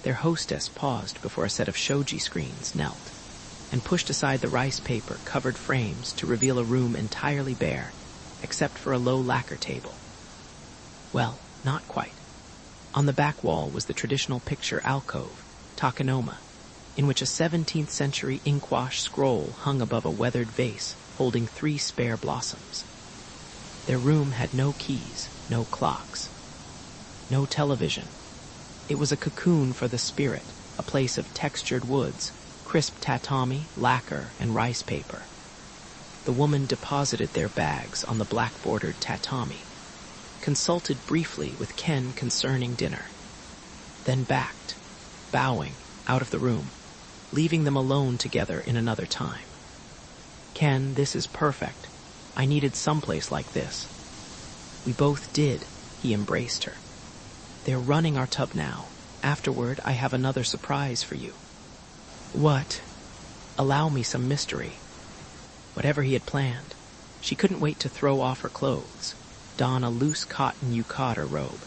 their hostess paused before a set of shoji screens, knelt, and pushed aside the rice paper-covered frames to reveal a room entirely bare, except for a low lacquer table. Well, not quite. On the back wall was the traditional picture alcove, takenoma, in which a 17th century inkwash scroll hung above a weathered vase holding 3 spare blossoms. Their room had no keys, no clocks, no television. It was a cocoon for the spirit, a place of textured woods, crisp tatami, lacquer, and rice paper. The woman deposited their bags on the black-bordered tatami, consulted briefly with Ken concerning dinner, then backed, bowing, out of the room, leaving them alone together in another time. "Ken, this is perfect. I needed someplace like this." "We both did," he embraced her. "They're running our tub now. Afterward, I have another surprise for you." "What?" "Allow me some mystery." Whatever he had planned, she couldn't wait to throw off her clothes, don a loose cotton yukata robe,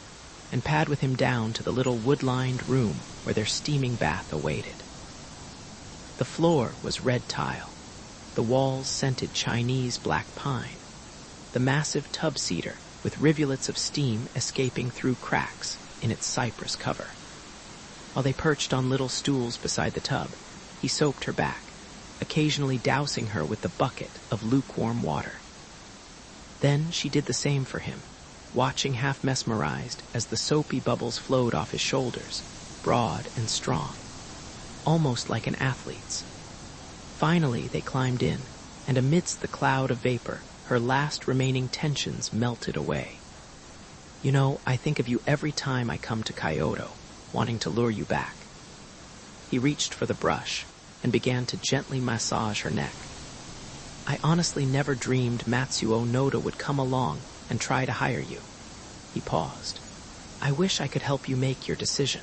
and pad with him down to the little wood-lined room where their steaming bath awaited. The floor was red tile, the walls scented Chinese black pine, the massive tub cedar with rivulets of steam escaping through cracks in its cypress cover. While they perched on little stools beside the tub, he soaped her back, occasionally dousing her with the bucket of lukewarm water. Then she did the same for him, watching half mesmerized as the soapy bubbles flowed off his shoulders, broad and strong, almost like an athlete's. Finally they climbed in, and amidst the cloud of vapor, her last remaining tensions melted away. "You know, I think of you every time I come to Kyoto, wanting to lure you back." He reached for the brush and began to gently massage her neck. "I honestly never dreamed Matsuo Noda would come along and try to hire you." He paused. "I wish I could help you make your decision,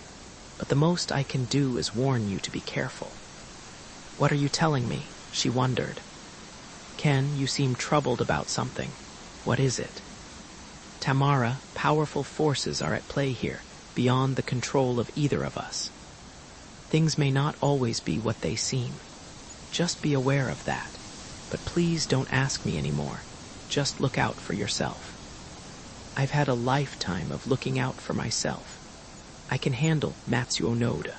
but the most I can do is warn you to be careful." "What are you telling me?" she wondered. "Ken, you seem troubled about something. What is it?" "Tamara, powerful forces are at play here, beyond the control of either of us. Things may not always be what they seem. Just be aware of that. But please don't ask me anymore. Just look out for yourself." "I've had a lifetime of looking out for myself. I can handle Matsuo Noda.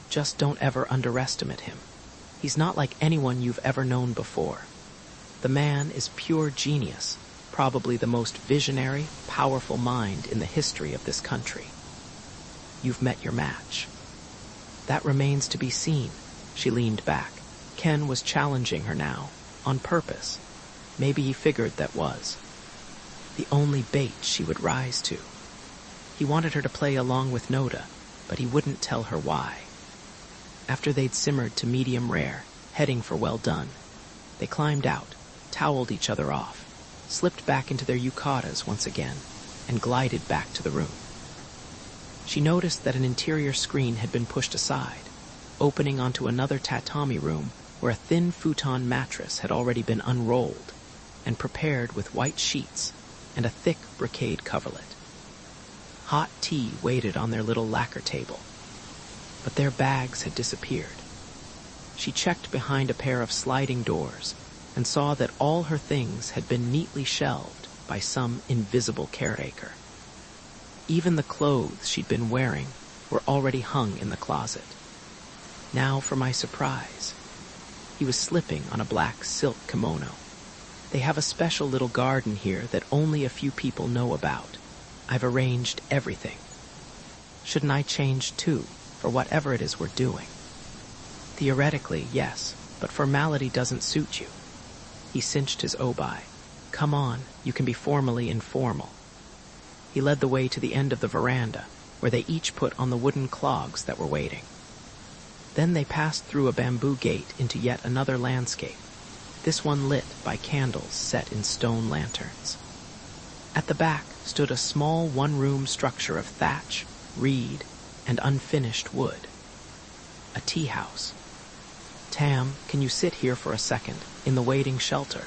Just don't ever underestimate him. He's not like anyone you've ever known before. The man is pure genius, probably the most visionary, powerful mind in the history of this country. You've met your match." "That remains to be seen." She leaned back. Ken was challenging her now, on purpose. Maybe he figured that was the only bait she would rise to. He wanted her to play along with Noda, but he wouldn't tell her why. After they'd simmered to medium rare, heading for well done, they climbed out, toweled each other off, slipped back into their yukatas once again, and glided back to the room. She noticed that an interior screen had been pushed aside, opening onto another tatami room where a thin futon mattress had already been unrolled and prepared with white sheets and a thick brocade coverlet. Hot tea waited on their little lacquer table, but their bags had disappeared. She checked behind a pair of sliding doors and saw that all her things had been neatly shelved by some invisible caretaker. Even the clothes she'd been wearing were already hung in the closet. Now for my surprise. He was slipping on a black silk kimono. "They have a special little garden here that only a few people know about. I've arranged everything. Shouldn't I change too, for whatever it is we're doing? Theoretically, yes, but formality doesn't suit you. He cinched his obi. Come on, you can be formally informal. He led the way to the end of the veranda, where they each put on the wooden clogs that were waiting. Then they passed through a bamboo gate into yet another landscape, this one lit by candles set in stone lanterns. At the back stood a small one-room structure of thatch, reed, and unfinished wood. A tea house. Tam, can you sit here for a second, in the waiting shelter?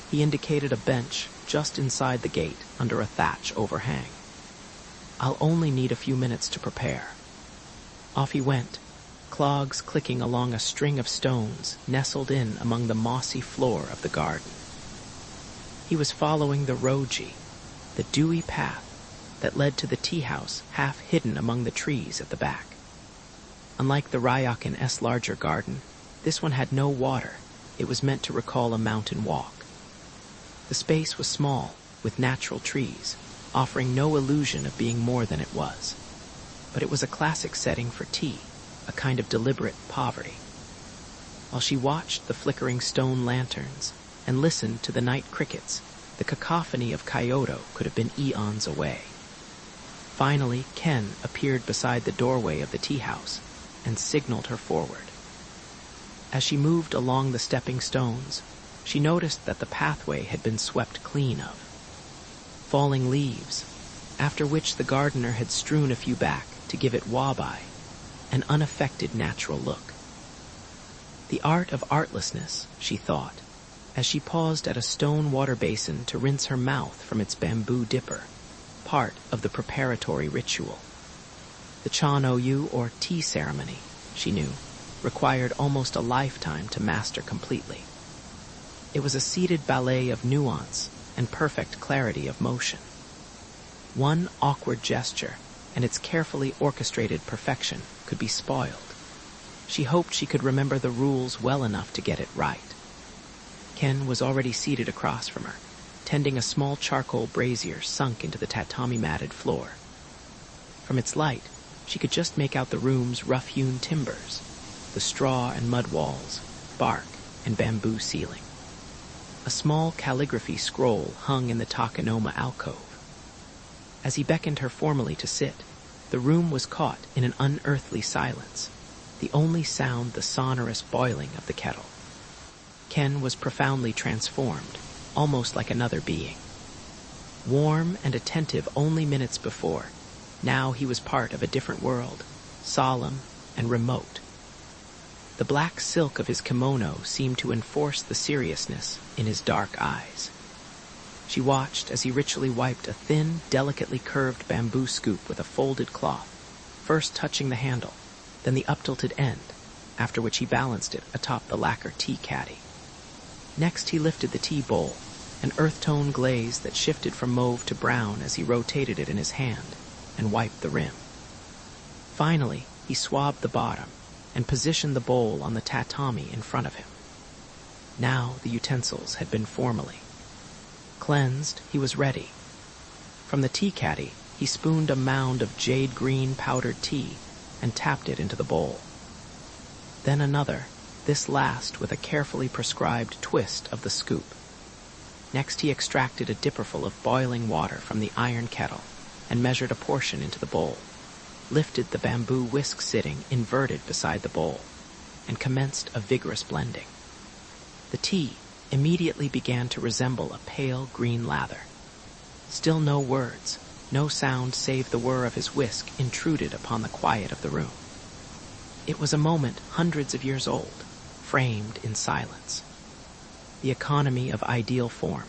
He indicated a bench just inside the gate under a thatch overhang. I'll only need a few minutes to prepare. Off he went, clogs clicking along a string of stones nestled in among the mossy floor of the garden. He was following the roji, the dewy path that led to the tea house half hidden among the trees at the back. Unlike the Ryakan S. larger garden, this one had no water. It was meant to recall a mountain walk. The space was small, with natural trees, offering no illusion of being more than it was. But it was a classic setting for tea, a kind of deliberate poverty. While she watched the flickering stone lanterns and listened to the night crickets, the cacophony of Kyoto could have been eons away. Finally, Ken appeared beside the doorway of the tea house and signaled her forward. As she moved along the stepping stones, she noticed that the pathway had been swept clean of. Falling leaves, after which the gardener had strewn a few back to give it wabi, an unaffected natural look. The art of artlessness, she thought, as she paused at a stone water basin to rinse her mouth from its bamboo dipper, part of the preparatory ritual. The Chan-O-Yu, or tea ceremony, she knew, required almost a lifetime to master completely. It was a seated ballet of nuance and perfect clarity of motion. One awkward gesture, and its carefully orchestrated perfection could be spoiled. She hoped she could remember the rules well enough to get it right. Ken was already seated across from her, tending a small charcoal brazier sunk into the tatami-matted floor. From its light, she could just make out the room's rough-hewn timbers, the straw and mud walls, bark, and bamboo ceiling. A small calligraphy scroll hung in the takanoma alcove. As he beckoned her formally to sit, the room was caught in an unearthly silence, the only sound the sonorous boiling of the kettle. Ken was profoundly transformed, almost like another being. Warm and attentive only minutes before, now he was part of a different world, solemn and remote. The black silk of his kimono seemed to enforce the seriousness in his dark eyes. She watched as he ritually wiped a thin, delicately curved bamboo scoop with a folded cloth, first touching the handle, then the up-tilted end, after which he balanced it atop the lacquer tea caddy. Next he lifted the tea bowl, an earth-tone glaze that shifted from mauve to brown as he rotated it in his hand, and wiped the rim. Finally, he swabbed the bottom, and positioned the bowl on the tatami in front of him. Now the utensils had been formally cleansed. He was ready. From the tea caddy, he spooned a mound of jade-green powdered tea and tapped it into the bowl. Then another, this last with a carefully prescribed twist of the scoop. Next he extracted a dipperful of boiling water from the iron kettle and measured a portion into the bowl, lifted the bamboo whisk sitting inverted beside the bowl, and commenced a vigorous blending. The tea immediately began to resemble a pale green lather. Still no words, no sound save the whir of his whisk intruded upon the quiet of the room. It was a moment hundreds of years old, framed in silence. The economy of ideal form.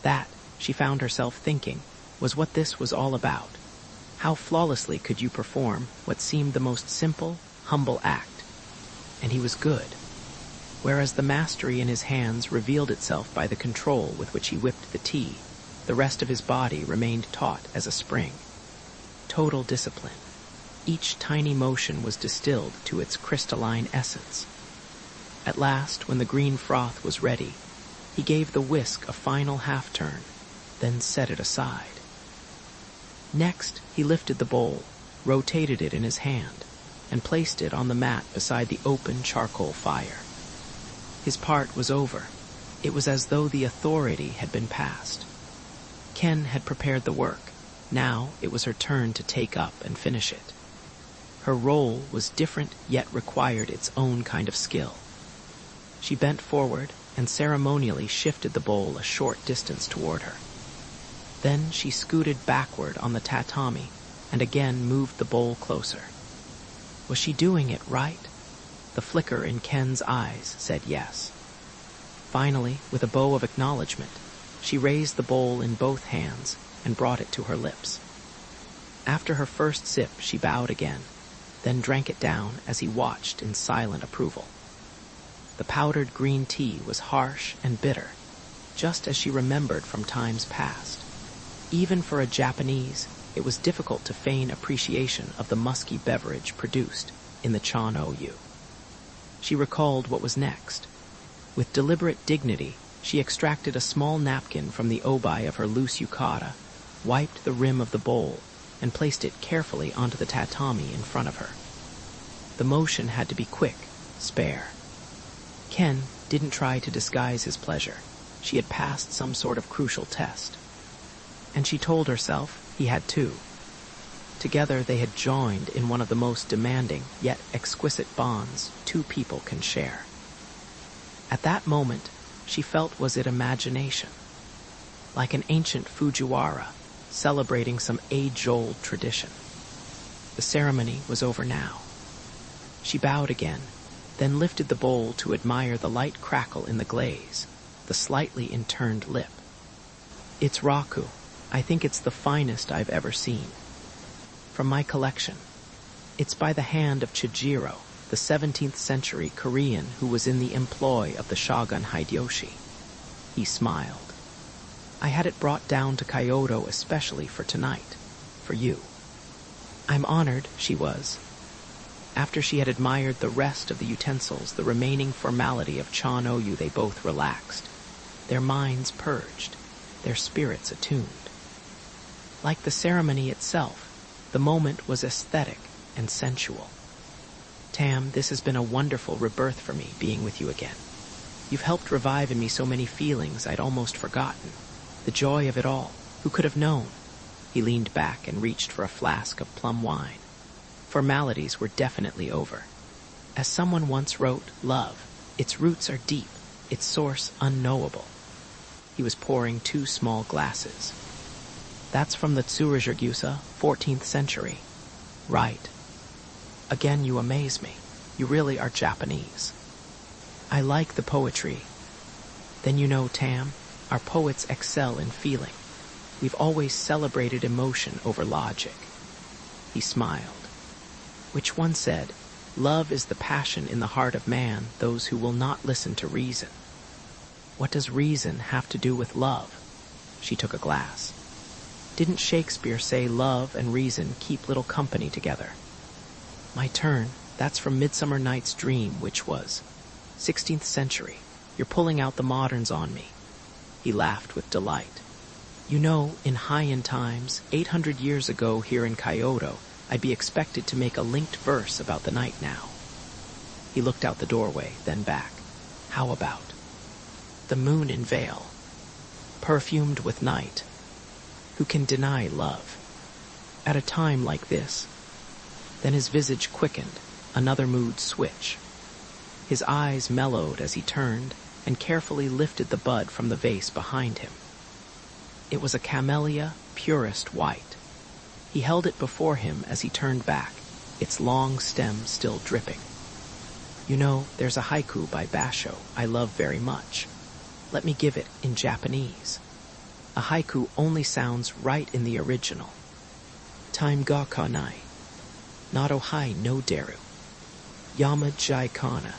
That, she found herself thinking, was what this was all about. How flawlessly could you perform what seemed the most simple, humble act? And he was good. Whereas the mastery in his hands revealed itself by the control with which he whipped the tea, the rest of his body remained taut as a spring. Total discipline. Each tiny motion was distilled to its crystalline essence. At last, when the green froth was ready, he gave the whisk a final half-turn, then set it aside. Next, he lifted the bowl, rotated it in his hand, and placed it on the mat beside the open charcoal fire. His part was over. It was as though the authority had been passed. Ken had prepared the work. Now it was her turn to take up and finish it. Her role was different yet required its own kind of skill. She bent forward and ceremonially shifted the bowl a short distance toward her. Then she scooted backward on the tatami and again moved the bowl closer. Was she doing it right? The flicker in Ken's eyes said yes. Finally, with a bow of acknowledgement, she raised the bowl in both hands and brought it to her lips. After her first sip, she bowed again, then drank it down as he watched in silent approval. The powdered green tea was harsh and bitter, just as she remembered from times past. Even for a Japanese, it was difficult to feign appreciation of the musky beverage produced in the Chan-O-Yu. She recalled what was next. With deliberate dignity, she extracted a small napkin from the obi of her loose yukata, wiped the rim of the bowl, and placed it carefully onto the tatami in front of her. The motion had to be quick, spare. Ken didn't try to disguise his pleasure. She had passed some sort of crucial test. And she told herself he had too. Together they had joined in one of the most demanding yet exquisite bonds two people can share. At that moment, she felt was it imagination, like an ancient Fujiwara celebrating some age-old tradition. The ceremony was over now. She bowed again, then lifted the bowl to admire the light crackle in the glaze, the slightly inturned lip. It's raku. I think it's the finest I've ever seen. From my collection. It's by the hand of Chijiro, the 17th century Korean who was in the employ of the Shogun Hideyoshi. He smiled. I had it brought down to Kyoto especially for tonight, for you. I'm honored, she was. After she had admired the rest of the utensils, the remaining formality of Chan-O-Yu, they both relaxed, their minds purged, their spirits attuned. Like the ceremony itself, the moment was aesthetic and sensual. Tam, this has been a wonderful rebirth for me, being with you again. You've helped revive in me so many feelings I'd almost forgotten. The joy of it all. Who could have known? He leaned back and reached for a flask of plum wine. Formalities were definitely over. As someone once wrote, love, its roots are deep, its source unknowable. He was pouring 2 small glasses. That's from the Tsurugi-gyusa, 14th century. Right. Again, you amaze me. You really are Japanese. I like the poetry. Then you know, Tam, our poets excel in feeling. We've always celebrated emotion over logic. He smiled. Which one said, love is the passion in the heart of man, those who will not listen to reason. What does reason have to do with love? She took a glass. Didn't Shakespeare say love and reason keep little company together? My turn. That's from Midsummer Night's Dream, which was 16th century. You're pulling out the moderns on me. He laughed with delight. You know, in Heian times, 800 years ago here in Kyoto, I'd be expected to make a linked verse about the night now. He looked out the doorway, then back. How about the moon in veil, perfumed with night? Who can deny love? At a time like this. Then his visage quickened, another mood switch. His eyes mellowed as he turned and carefully lifted the bud from the vase behind him. It was a camellia, purest white. He held it before him as he turned back, its long stem still dripping. You know, there's a haiku by Basho I love very much. Let me give it in Japanese. A haiku only sounds right in the original. Time ga kanai. Nado hai no deru. Yama jai kana.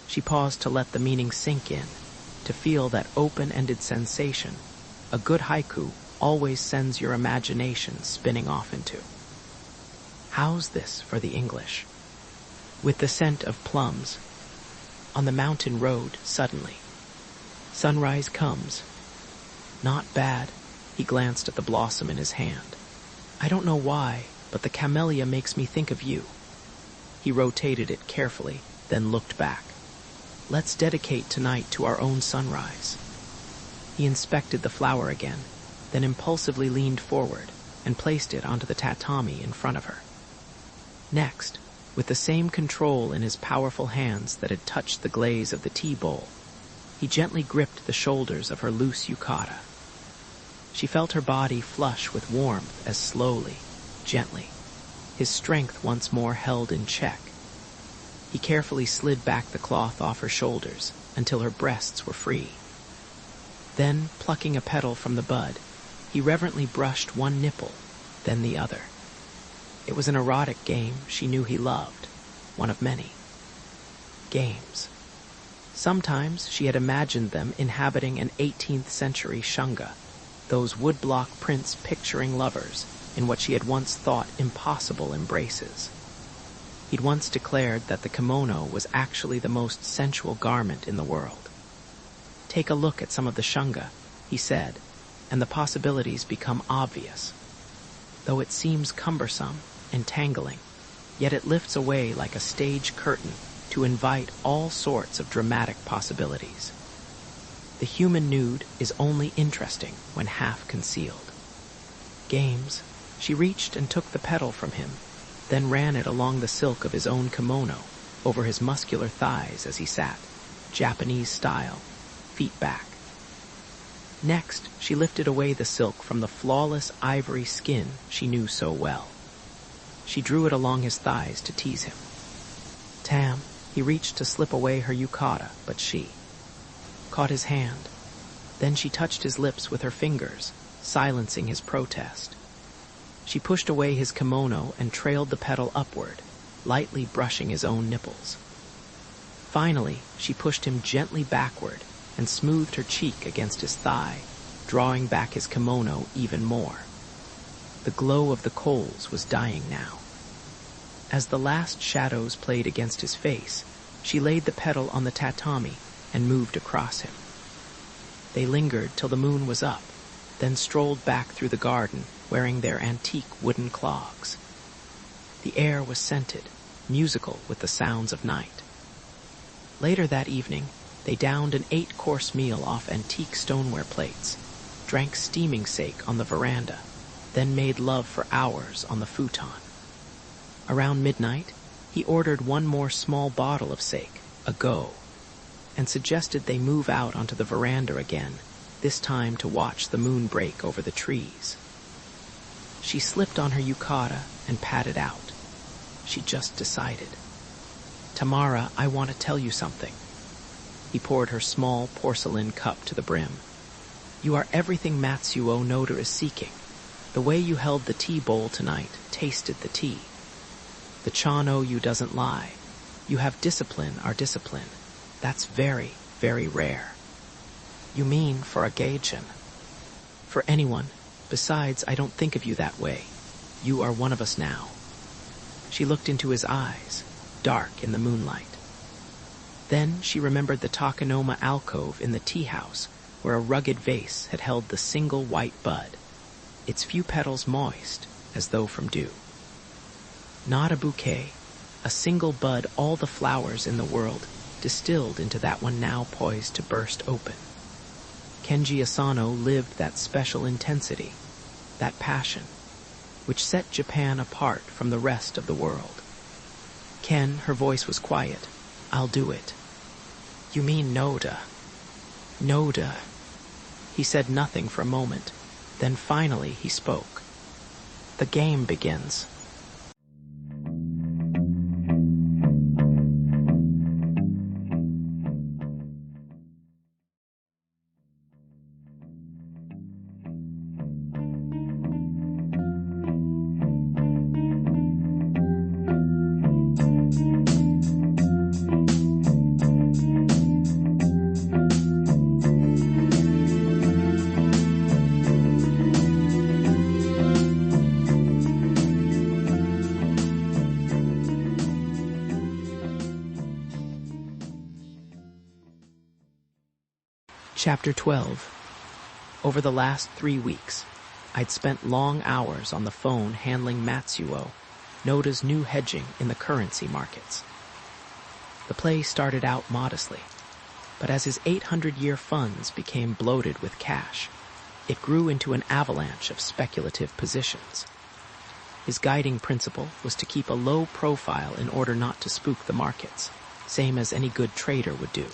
She paused to let the meaning sink in, to feel that open-ended sensation a good haiku always sends your imagination spinning off into. How's this for the English? With the scent of plums. On the mountain road, suddenly. Sunrise comes. Not bad. He glanced at the blossom in his hand. I don't know why, but the camellia makes me think of you. He rotated it carefully, then looked back. Let's dedicate tonight to our own sunrise. He inspected the flower again, then impulsively leaned forward and placed it onto the tatami in front of her. Next, with the same control in his powerful hands that had touched the glaze of the tea bowl, he gently gripped the shoulders of her loose yukata. She felt her body flush with warmth as slowly, gently, his strength once more held in check. He carefully slid back the cloth off her shoulders until her breasts were free. Then, plucking a petal from the bud, he reverently brushed one nipple, then the other. It was an erotic game she knew he loved, one of many. Games. Sometimes she had imagined them inhabiting an 18th century shunga, those woodblock prints picturing lovers in what she had once thought impossible embraces. He'd once declared that the kimono was actually the most sensual garment in the world. Take a look at some of the shunga, he said, and the possibilities become obvious. Though it seems cumbersome, entangling, yet it lifts away like a stage curtain to invite all sorts of dramatic possibilities. The human nude is only interesting when half concealed. Games. She reached and took the petal from him, then ran it along the silk of his own kimono, over his muscular thighs as he sat, Japanese style, feet back. Next, she lifted away the silk from the flawless ivory skin she knew so well. She drew it along his thighs to tease him. Tam, he reached to slip away her yukata, but she caught his hand. Then she touched his lips with her fingers, silencing his protest. She pushed away his kimono and trailed the petal upward, lightly brushing his own nipples. Finally, she pushed him gently backward and smoothed her cheek against his thigh, drawing back his kimono even more. The glow of the coals was dying now. As the last shadows played against his face, she laid the petal on the tatami and moved across him. They lingered till the moon was up, then strolled back through the garden wearing their antique wooden clogs. The air was scented, musical with the sounds of night. Later that evening, they downed an 8-course meal off antique stoneware plates, drank steaming sake on the veranda, then made love for hours on the futon. Around midnight, he ordered one more small bottle of sake, a go, and suggested they move out onto the veranda again, this time to watch the moon break over the trees. She slipped on her yukata and padded out. She just decided. Tamara, I want to tell you something. He poured her small porcelain cup to the brim. You are everything Matsuo Noda is seeking. The way you held the tea bowl tonight, tasted the tea. The Chano you doesn't lie. You have discipline, our discipline. That's very, very rare. You mean for a gaijin? For anyone. Besides, I don't think of you that way. You are one of us now. She looked into his eyes, dark in the moonlight. Then she remembered the Takanoma alcove in the tea house, where a rugged vase had held the single white bud, its few petals moist, as though from dew. Not a bouquet, a single bud, all the flowers in the world, distilled into that one now poised to burst open. Kenji Asano lived that special intensity, that passion, which set Japan apart from the rest of the world. Ken, her voice was quiet. I'll do it. You mean Noda? Noda. He said nothing for a moment. Then finally he spoke. The game begins. Chapter 12. Over the last 3 weeks. I'd spent long hours on the phone handling Matsuo Noda's new hedging in the currency markets. The play started out modestly, but as his 800-year funds became bloated with cash, it grew into an avalanche of speculative positions. His guiding principle was to keep a low profile in order not to spook the markets, same as any good trader would do.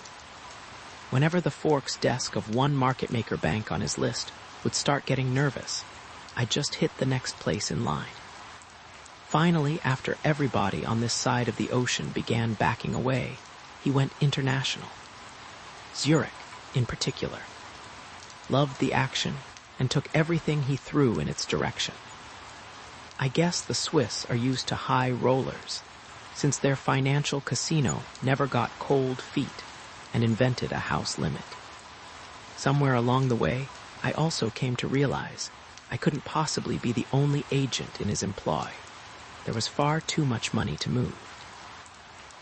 Whenever the Forks desk of one market maker bank on his list would start getting nervous, I'd just hit the next place in line. Finally, after everybody on this side of the ocean began backing away, he went international. Zurich, in particular, loved the action and took everything he threw in its direction. I guess the Swiss are used to high rollers, since their financial casino never got cold feet and invented a house limit. Somewhere along the way, I also came to realize I couldn't possibly be the only agent in his employ. There was far too much money to move.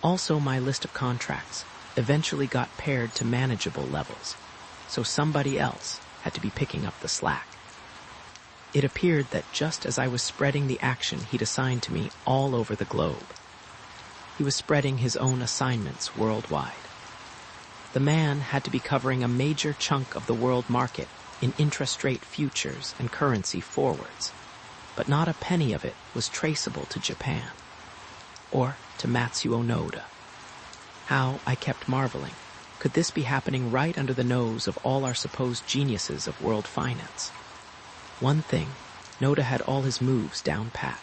Also, my list of contracts eventually got pared to manageable levels, so somebody else had to be picking up the slack. It appeared that just as I was spreading the action he'd assigned to me all over the globe, he was spreading his own assignments worldwide. The man had to be covering a major chunk of the world market in interest rate futures and currency forwards, but not a penny of it was traceable to Japan or to Matsuo Noda. How, I kept marveling, could this be happening right under the nose of all our supposed geniuses of world finance? One thing, Noda had all his moves down pat.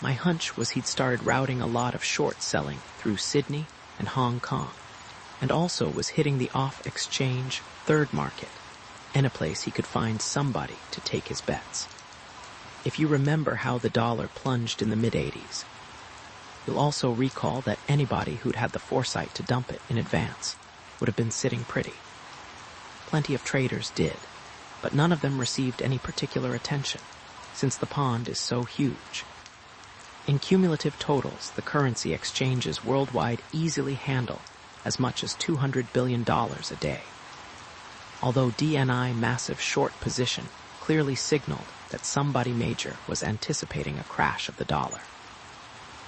My hunch was he'd started routing a lot of short selling through Sydney and Hong Kong, and also was hitting the off-exchange third market, and a place he could find somebody to take his bets. If you remember how the dollar plunged in the mid-'80s, you'll also recall that anybody who'd had the foresight to dump it in advance would have been sitting pretty. Plenty of traders did, but none of them received any particular attention, since the pond is so huge. In cumulative totals, the currency exchanges worldwide easily handle as much as $200 billion a day. Although DNI massive short position clearly signaled that somebody major was anticipating a crash of the dollar,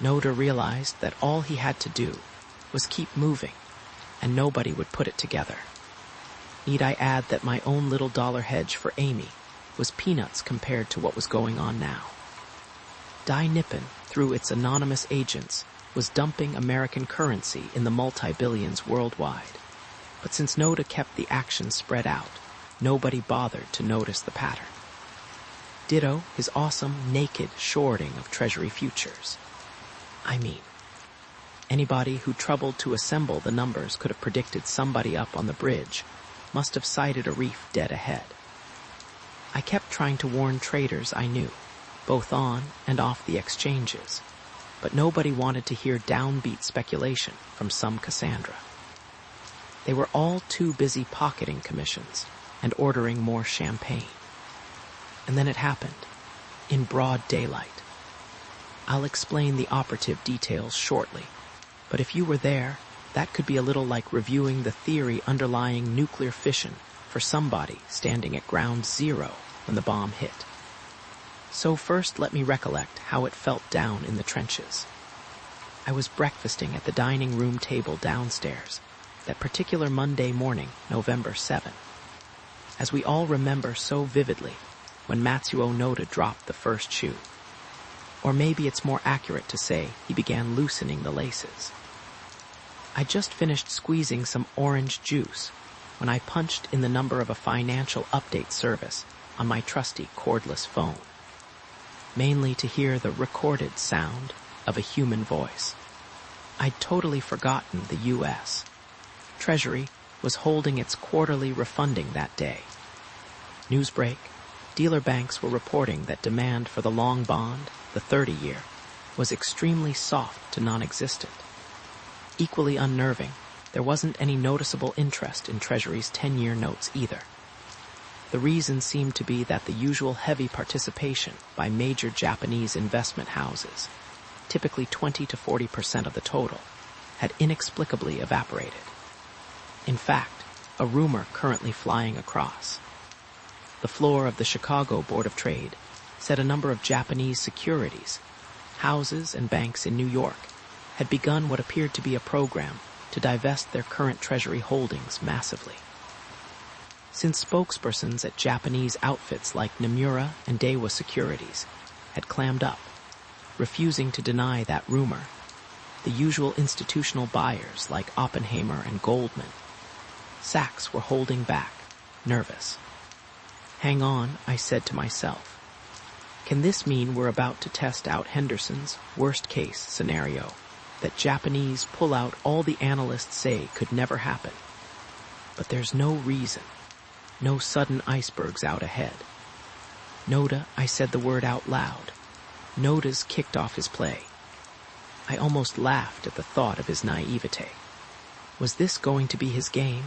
Noda realized that all he had to do was keep moving, and nobody would put it together. Need I add that my own little dollar hedge for Amy was peanuts compared to what was going on now? Dai Nippon, through its anonymous agents, was dumping American currency in the multi-billions worldwide. But since Noda kept the action spread out, nobody bothered to notice the pattern. Ditto his awesome naked shorting of Treasury futures. I mean, anybody who troubled to assemble the numbers could have predicted somebody up on the bridge must have sighted a reef dead ahead. I kept trying to warn traders I knew, both on and off the exchanges, but nobody wanted to hear downbeat speculation from some Cassandra. They were all too busy pocketing commissions and ordering more champagne. And then it happened, in broad daylight. I'll explain the operative details shortly, but if you were there, that could be a little like reviewing the theory underlying nuclear fission for somebody standing at ground zero when the bomb hit. So first let me recollect how it felt down in the trenches. I was breakfasting at the dining room table downstairs that particular Monday morning, November 7, as we all remember so vividly when Matsuo Noda dropped the first shoe. Or maybe it's more accurate to say he began loosening the laces. I just finished squeezing some orange juice when I punched in the number of a financial update service on my trusty cordless phone, mainly to hear the recorded sound of a human voice. I'd totally forgotten the U.S. Treasury was holding its quarterly refunding that day. Newsbreak, dealer banks were reporting that demand for the long bond, the 30-year, was extremely soft to non-existent. Equally unnerving, there wasn't any noticeable interest in Treasury's 10-year notes either. The reason seemed to be that the usual heavy participation by major Japanese investment houses, typically 20 to 40% of the total, had inexplicably evaporated. In fact, a rumor currently flying across. the floor of the Chicago Board of Trade said a number of Japanese securities, houses and banks in New York, had begun what appeared to be a program to divest their current treasury holdings massively. Since spokespersons at Japanese outfits like Nomura and Daiwa Securities had clammed up, refusing to deny that rumor, the usual institutional buyers like Oppenheimer and Goldman, Sachs were holding back, nervous. Hang on, I said to myself. Can this mean we're about to test out Henderson's worst-case scenario, that Japanese pull out all the analysts say could never happen? But there's no reason, no sudden icebergs out ahead. Noda, I said the word out loud. Noda's kicked off his play. I almost laughed at the thought of his naivete. Was this going to be his game?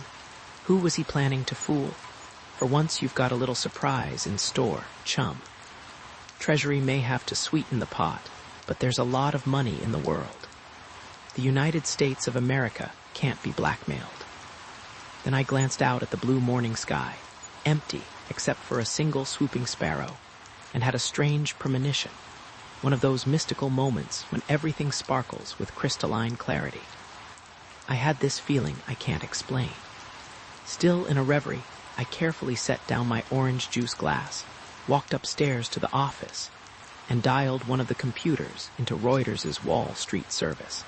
Who was he planning to fool? For once you've got a little surprise in store, chum. Treasury may have to sweeten the pot, but there's a lot of money in the world. The United States of America can't be blackmailed. Then I glanced out at the blue morning sky, empty except for a single swooping sparrow, and had a strange premonition, one of those mystical moments when everything sparkles with crystalline clarity. I had this feeling I can't explain. Still in a reverie, I carefully set down my orange juice glass, walked upstairs to the office, and dialed one of the computers into Reuters' Wall Street service.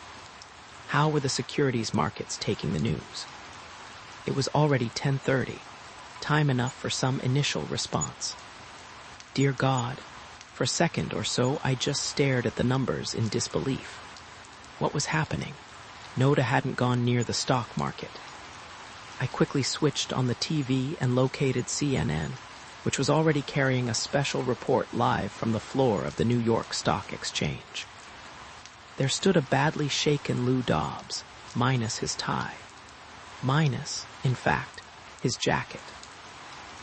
How were the securities markets taking the news? It was already 10:30, time enough for some initial response. Dear God, for a second or so I just stared at the numbers in disbelief. What was happening? Noda hadn't gone near the stock market. I quickly switched on the TV and located CNN, which was already carrying a special report live from the floor of the New York Stock Exchange. There stood a badly shaken Lou Dobbs, minus his tie. Minus, in fact, his jacket.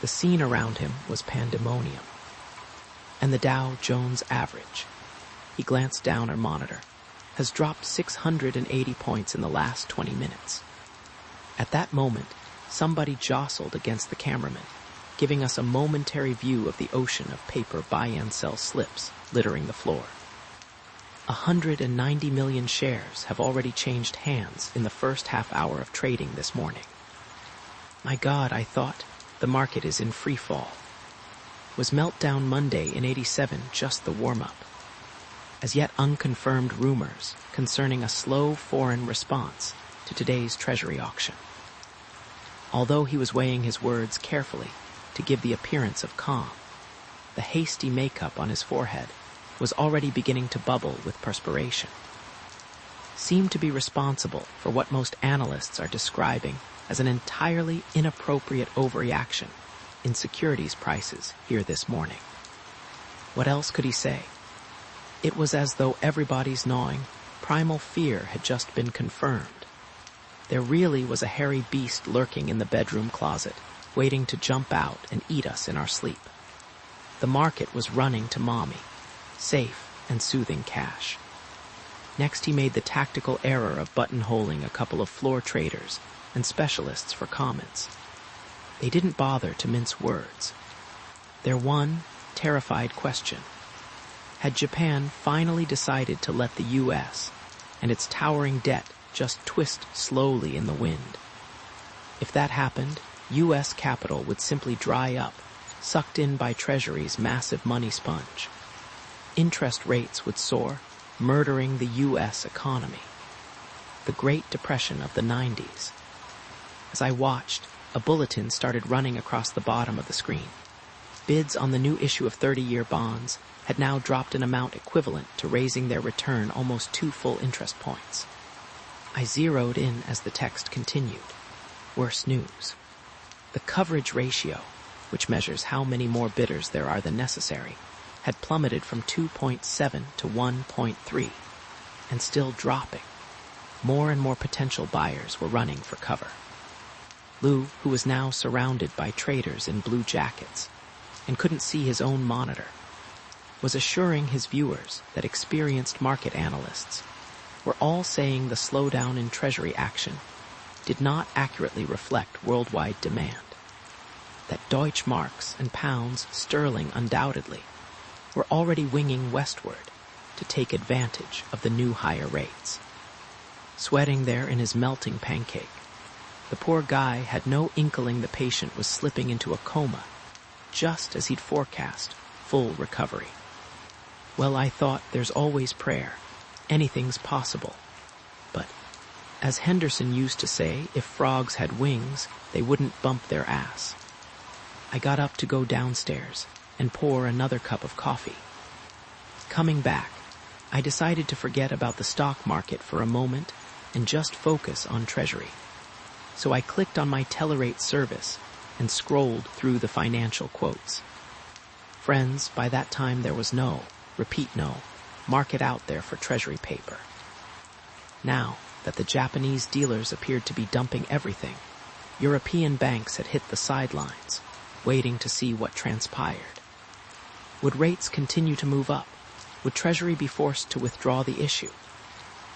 The scene around him was pandemonium. And the Dow Jones average, he glanced down our monitor, has dropped 680 points in the last 20 minutes. At that moment, somebody jostled against the cameraman, giving us a momentary view of the ocean of paper buy and sell slips littering the floor. 190 million shares have already changed hands in the first half hour of trading this morning. My God, I thought, the market is in free fall. Was Meltdown Monday in '87 just the warm-up? As yet unconfirmed rumors concerning a slow foreign response to today's Treasury auction. Although he was weighing his words carefully to give the appearance of calm, the hasty makeup on his forehead was already beginning to bubble with perspiration. Seemed to be responsible for what most analysts are describing as an entirely inappropriate overreaction in securities prices here this morning. What else could he say? It was as though everybody's gnawing primal fear had just been confirmed. There really was a hairy beast lurking in the bedroom closet, waiting to jump out and eat us in our sleep. The market was running to mommy, safe and soothing cash. Next he made the tactical error of buttonholing a couple of floor traders and specialists for comments. They didn't bother to mince words. Their one terrified question: had Japan finally decided to let the U.S. and its towering debt just twist slowly in the wind? If that happened, U.S. capital would simply dry up, sucked in by Treasury's massive money sponge. Interest rates would soar, murdering the U.S. economy. The Great Depression of the 90s. As I watched, a bulletin started running across the bottom of the screen. Bids on the new issue of 30-year bonds had now dropped an amount equivalent to raising their return almost 2 full interest points. I zeroed in as the text continued. Worse news. The coverage ratio, which measures how many more bidders there are than necessary, had plummeted from 2.7 to 1.3, and still dropping. More and more potential buyers were running for cover. Lou, who was now surrounded by traders in blue jackets and couldn't see his own monitor, was assuring his viewers that experienced market analysts were all saying the slowdown in Treasury action did not accurately reflect worldwide demand. that Deutschmarks and pounds sterling undoubtedly were already winging westward to take advantage of the new higher rates. Sweating there in his melting pancake, the poor guy had no inkling the patient was slipping into a coma, just as he'd forecast full recovery. Well, I thought, there's always prayer. Anything's possible. But, as Henderson used to say, if frogs had wings, they wouldn't bump their ass. I got up to go downstairs and pour another cup of coffee. Coming back, I decided to forget about the stock market for a moment and just focus on Treasury. So I clicked on my Telerate service and scrolled through the financial quotes. Friends, by that time there was no, repeat no, market out there for Treasury paper. Now that the Japanese dealers appeared to be dumping everything, European banks had hit the sidelines, waiting to see what transpired. Would rates continue to move up? Would Treasury be forced to withdraw the issue?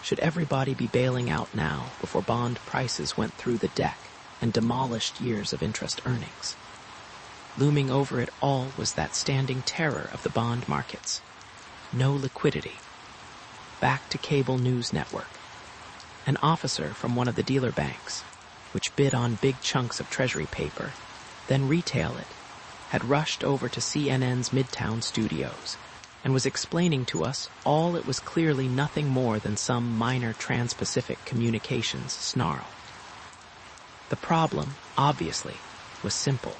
Should everybody be bailing out now before bond prices went through the deck and demolished years of interest earnings? Looming over it all was that standing terror of the bond markets. No liquidity. Back to cable news network. An officer from one of the dealer banks, which bid on big chunks of Treasury paper, then retail it, had rushed over to CNN's Midtown studios and was explaining to us all it was clearly nothing more than some minor trans-Pacific communications snarl. The problem, obviously, was simple.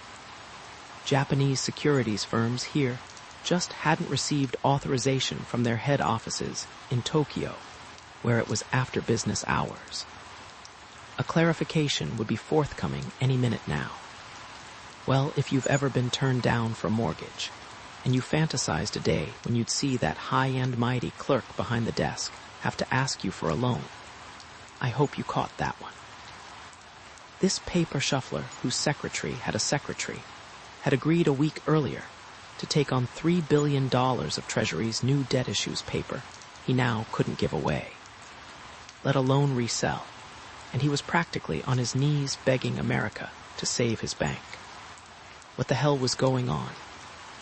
Japanese securities firms here just hadn't received authorization from their head offices in Tokyo, where it was after business hours. A clarification would be forthcoming any minute now. Well, if you've ever been turned down for mortgage, and you fantasized a day when you'd see that high-end mighty clerk behind the desk have to ask you for a loan, I hope you caught that one. This paper shuffler, whose secretary had a secretary, had agreed a week earlier to take on $3 billion of Treasury's new debt issues paper he now couldn't give away, let alone resell, and he was practically on his knees begging America to save his bank. What the hell was going on?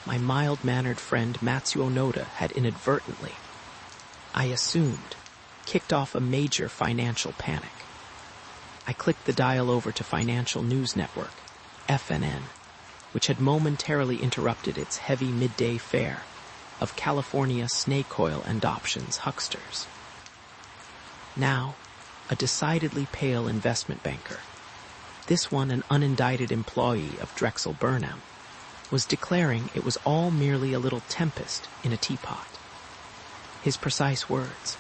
My mild-mannered friend Matsuo Noda had inadvertently, I assumed, kicked off a major financial panic. I clicked the dial over to Financial News Network, FNN, which had momentarily interrupted its heavy midday fare of California snake oil and options hucksters. Now, a decidedly pale investment banker, this one an unindicted employee of Drexel Burnham, was declaring it was all merely a little tempest in a teapot. His precise words: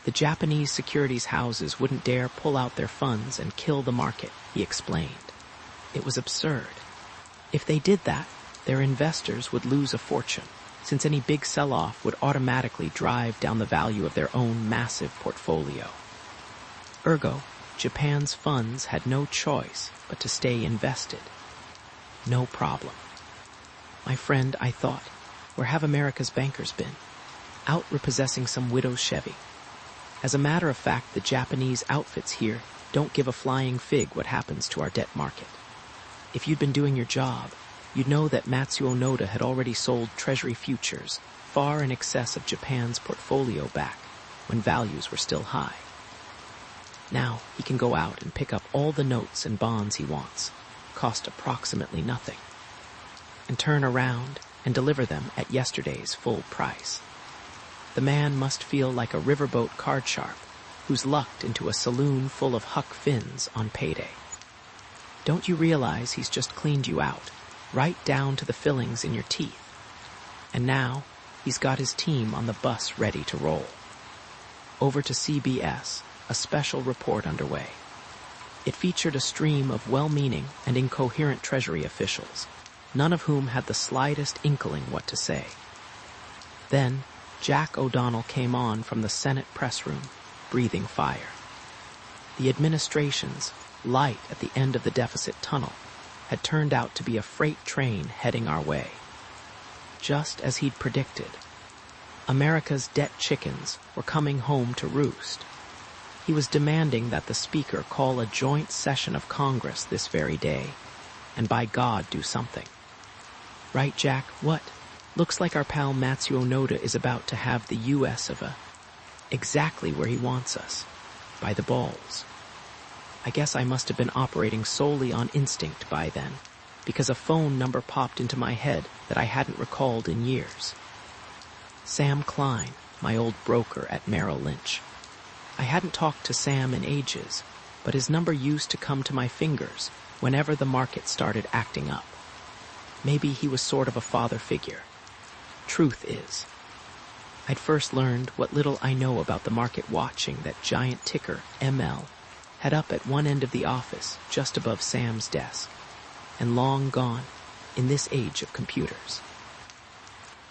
the Japanese securities houses wouldn't dare pull out their funds and kill the market, he explained. It was absurd. If they did that, their investors would lose a fortune, since any big sell-off would automatically drive down the value of their own massive portfolio. Ergo, Japan's funds had no choice but to stay invested. No problem. My friend, I thought, where have America's bankers been? Out repossessing some widow's Chevy. As a matter of fact, the Japanese outfits here don't give a flying fig what happens to our debt market. If you'd been doing your job, you'd know that Matsuo Noda had already sold Treasury futures far in excess of Japan's portfolio back when values were still high. Now he can go out and pick up all the notes and bonds he wants, cost approximately nothing, and turn around and deliver them at yesterday's full price. The man must feel like a riverboat card sharp who's lucked into a saloon full of Huck Finns on payday. Don't you realize he's just cleaned you out, right down to the fillings in your teeth? And now he's got his team on the bus ready to roll. Over to CBS, a special report underway. It featured a stream of well-meaning and incoherent Treasury officials, none of whom had the slightest inkling what to say. Then Jack O'Donnell came on from the Senate press room, breathing fire. The administration's light at the end of the deficit tunnel had turned out to be a freight train heading our way. Just as he'd predicted, America's debt chickens were coming home to roost. He was demanding that the Speaker call a joint session of Congress this very day and by God do something. Right, Jack? What? Looks like our pal Matsuo Noda is about to have the US of A. Exactly where he wants us. By the balls. I guess I must have been operating solely on instinct by then, because a phone number popped into my head that I hadn't recalled in years. Sam Klein, my old broker at Merrill Lynch. I hadn't talked to Sam in ages, but his number used to come to my fingers whenever the market started acting up. Maybe he was sort of a father figure. Truth is, I'd first learned what little I know about the market watching that giant ticker, ML, had up at one end of the office just above Sam's desk, and long gone in this age of computers.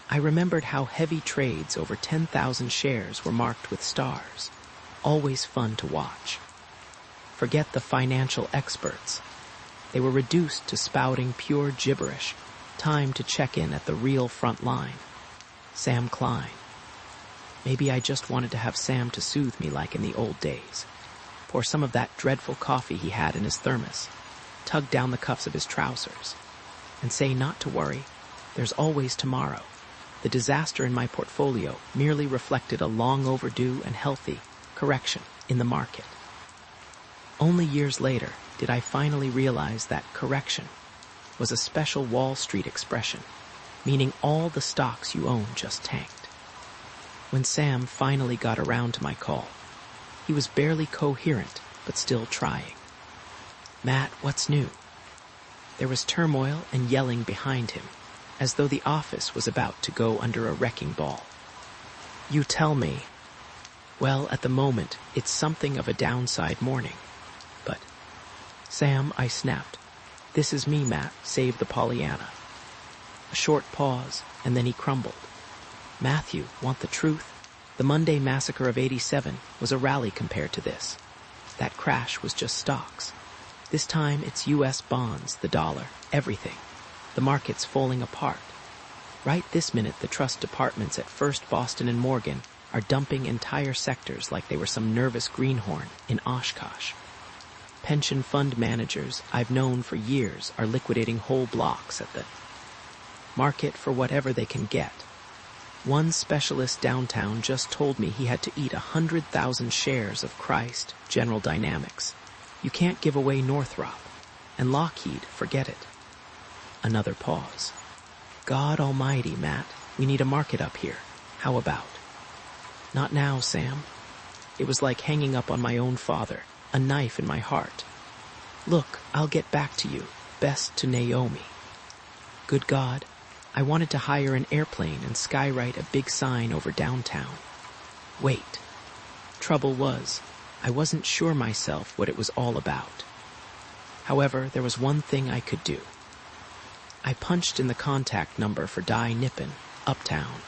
I remembered how heavy trades over 10,000 shares were marked with stars, always fun to watch. Forget the financial experts. They were reduced to spouting pure gibberish, time to check in at the real front line. Sam Klein. Maybe I just wanted to have Sam to soothe me like in the old days. Pour some of that dreadful coffee he had in his thermos, tug down the cuffs of his trousers, and say not to worry, there's always tomorrow. The disaster in my portfolio merely reflected a long overdue and healthy correction in the market. Only years later did I finally realize that correction was a special Wall Street expression, meaning all the stocks you own just tanked. When Sam finally got around to my call, he was barely coherent, but still trying. Matt, what's new? There was turmoil and yelling behind him, as though the office was about to go under a wrecking ball. You tell me. Well, at the moment, it's something of a downside morning. But, Sam, I snapped. This is me, Matt, save the Pollyanna. A short pause, and then he crumbled. Matthew, want the truth? The Monday massacre of '87 was a rally compared to this. That crash was just stocks. This time it's U.S. bonds, the dollar, everything. The market's falling apart. Right this minute, the trust departments at First Boston and Morgan are dumping entire sectors like they were some nervous greenhorn in Oshkosh. Pension fund managers I've known for years are liquidating whole blocks at the market for whatever they can get. One specialist downtown just told me he had to eat 100,000 shares of Christ General Dynamics. You can't give away Northrop. And Lockheed, forget it. Another pause. God almighty, Matt, we need a market up here. How about? Not now, Sam. It was like hanging up on my own father, a knife in my heart. Look, I'll get back to you. Best to Naomi. Good God, I wanted to hire an airplane and skywrite a big sign over downtown. Wait. Trouble was, I wasn't sure myself what it was all about. However, there was one thing I could do. I punched in the contact number for Dai Nippon, uptown,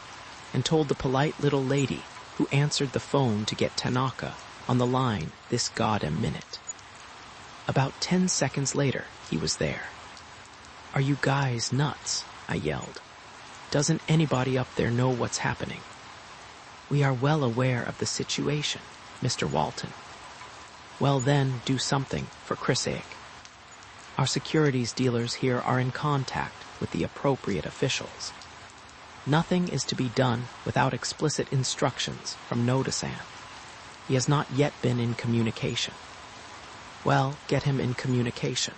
and told the polite little lady who answered the phone to get Tanaka on the line this goddamn minute. About 10 seconds later, he was there. Are you guys nuts? I yelled. Doesn't anybody up there know what's happening? We are well aware of the situation, Mr. Walton. Well then, do something, for Chris' sake. Our securities dealers here are in contact with the appropriate officials. Nothing is to be done without explicit instructions from Noda-san. He has not yet been in communication. Well, get him in communication.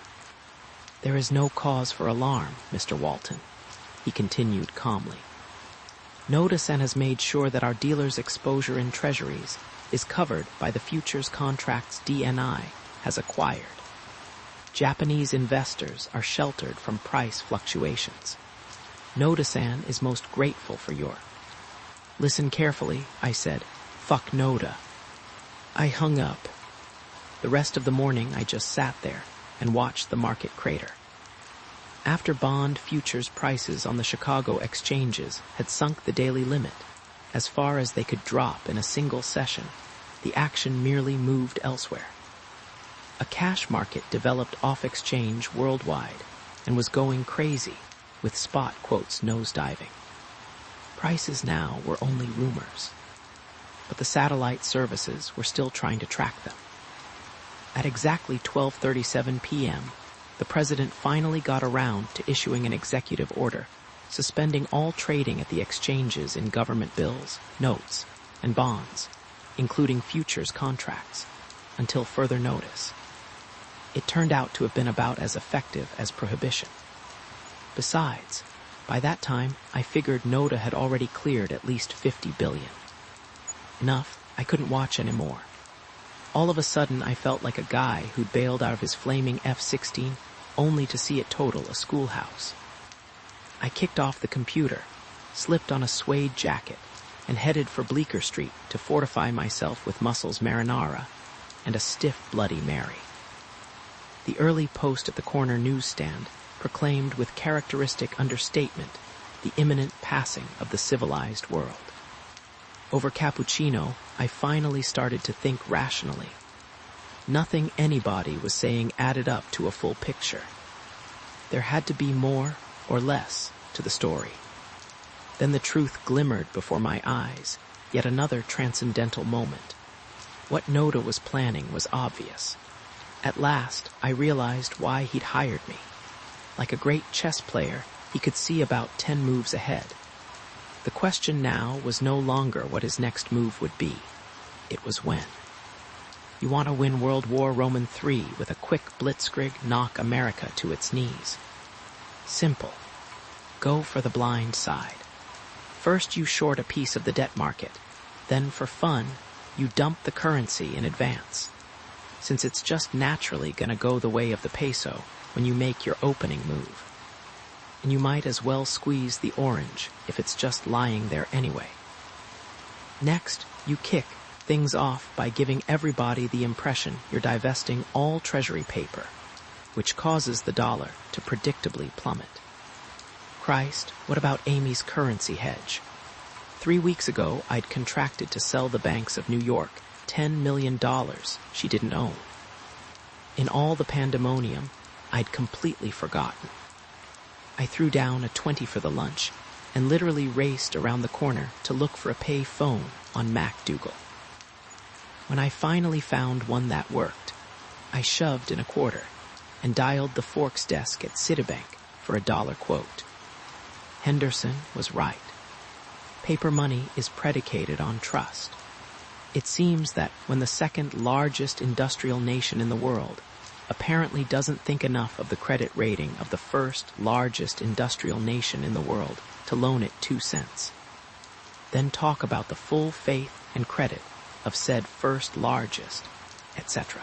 There is no cause for alarm, Mr. Walton, he continued calmly. Noda-san has made sure that our dealers' exposure in treasuries is covered by the futures contracts DNI has acquired. Japanese investors are sheltered from price fluctuations. Noda-san is most grateful for your... Listen carefully, I said. Fuck Noda. I hung up. The rest of the morning I just sat there and watched the market crater. After bond futures prices on the Chicago exchanges had sunk the daily limit, as far as they could drop in a single session, the action merely moved elsewhere. A cash market developed off-exchange worldwide and was going crazy, with spot quotes nosediving. Prices now were only rumors, but the satellite services were still trying to track them. At exactly 12:37 p.m., the president finally got around to issuing an executive order suspending all trading at the exchanges in government bills, notes, and bonds, including futures contracts, until further notice. It turned out to have been about as effective as prohibition. Besides, by that time, I figured Noda had already cleared at least 50 billion. Enough, I couldn't watch anymore. All of a sudden, I felt like a guy who'd bailed out of his flaming F-16 only to see it total a schoolhouse. I kicked off the computer, slipped on a suede jacket, and headed for Bleecker Street to fortify myself with Muscles marinara and a stiff Bloody Mary. The early post at the corner newsstand proclaimed with characteristic understatement the imminent passing of the civilized world. Over cappuccino, I finally started to think rationally. Nothing anybody was saying added up to a full picture. There had to be more or less to the story. Then the truth glimmered before my eyes, yet another transcendental moment. What Noda was planning was obvious. At last, I realized why he'd hired me. Like a great chess player, he could see about 10 moves ahead. The question now was no longer what his next move would be. It was when. You want to win World War Roman III with a quick blitzkrieg knock America to its knees. Simple. Go for the blind side. First you short a piece of the debt market. Then for fun, you dump the currency in advance. Since it's just naturally going to go the way of the peso when you make your opening move. And you might as well squeeze the orange if it's just lying there anyway. Next, you kick things off by giving everybody the impression you're divesting all treasury paper, which causes the dollar to predictably plummet. Christ, what about Amy's currency hedge? 3 weeks ago, I'd contracted to sell the banks of New York $10 million she didn't own. In all the pandemonium, I'd completely forgotten. I threw down a 20 for the lunch and literally raced around the corner to look for a pay phone on MacDougal. When I finally found one that worked, I shoved in a quarter and dialed the Forks desk at Citibank for a $1 quote. Henderson was right. Paper money is predicated on trust. It seems that when the second largest industrial nation in the world apparently doesn't think enough of the credit rating of the first largest industrial nation in the world to loan it 2 cents, then talk about the full faith and credit of said first largest, etc.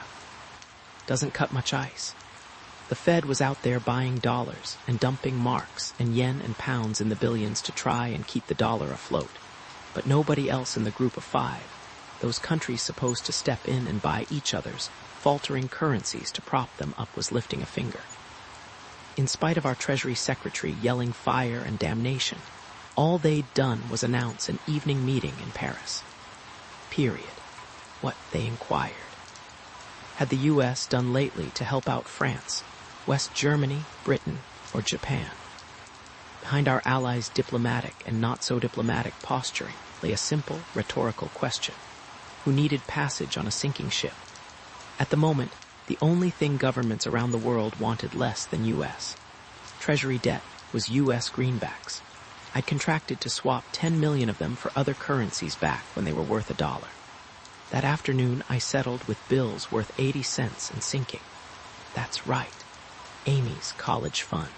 Doesn't cut much ice. The Fed was out there buying dollars and dumping marks and yen and pounds in the billions to try and keep the dollar afloat. But nobody else in the group of 5, those countries supposed to step in and buy each other's faltering currencies to prop them up, was lifting a finger. In spite of our Treasury Secretary yelling fire and damnation, all they'd done was announce an evening meeting in Paris. Period. What, they inquired, had the U.S. done lately to help out France, West Germany, Britain, or Japan? Behind our allies' diplomatic and not-so-diplomatic posturing lay a simple, rhetorical question. Who needed passage on a sinking ship? At the moment, the only thing governments around the world wanted less than U.S. Treasury debt was U.S. greenbacks. I'd contracted to swap 10 million of them for other currencies back when they were worth $1. That afternoon, I settled with bills worth 80 cents and sinking. That's right. Amy's college fund.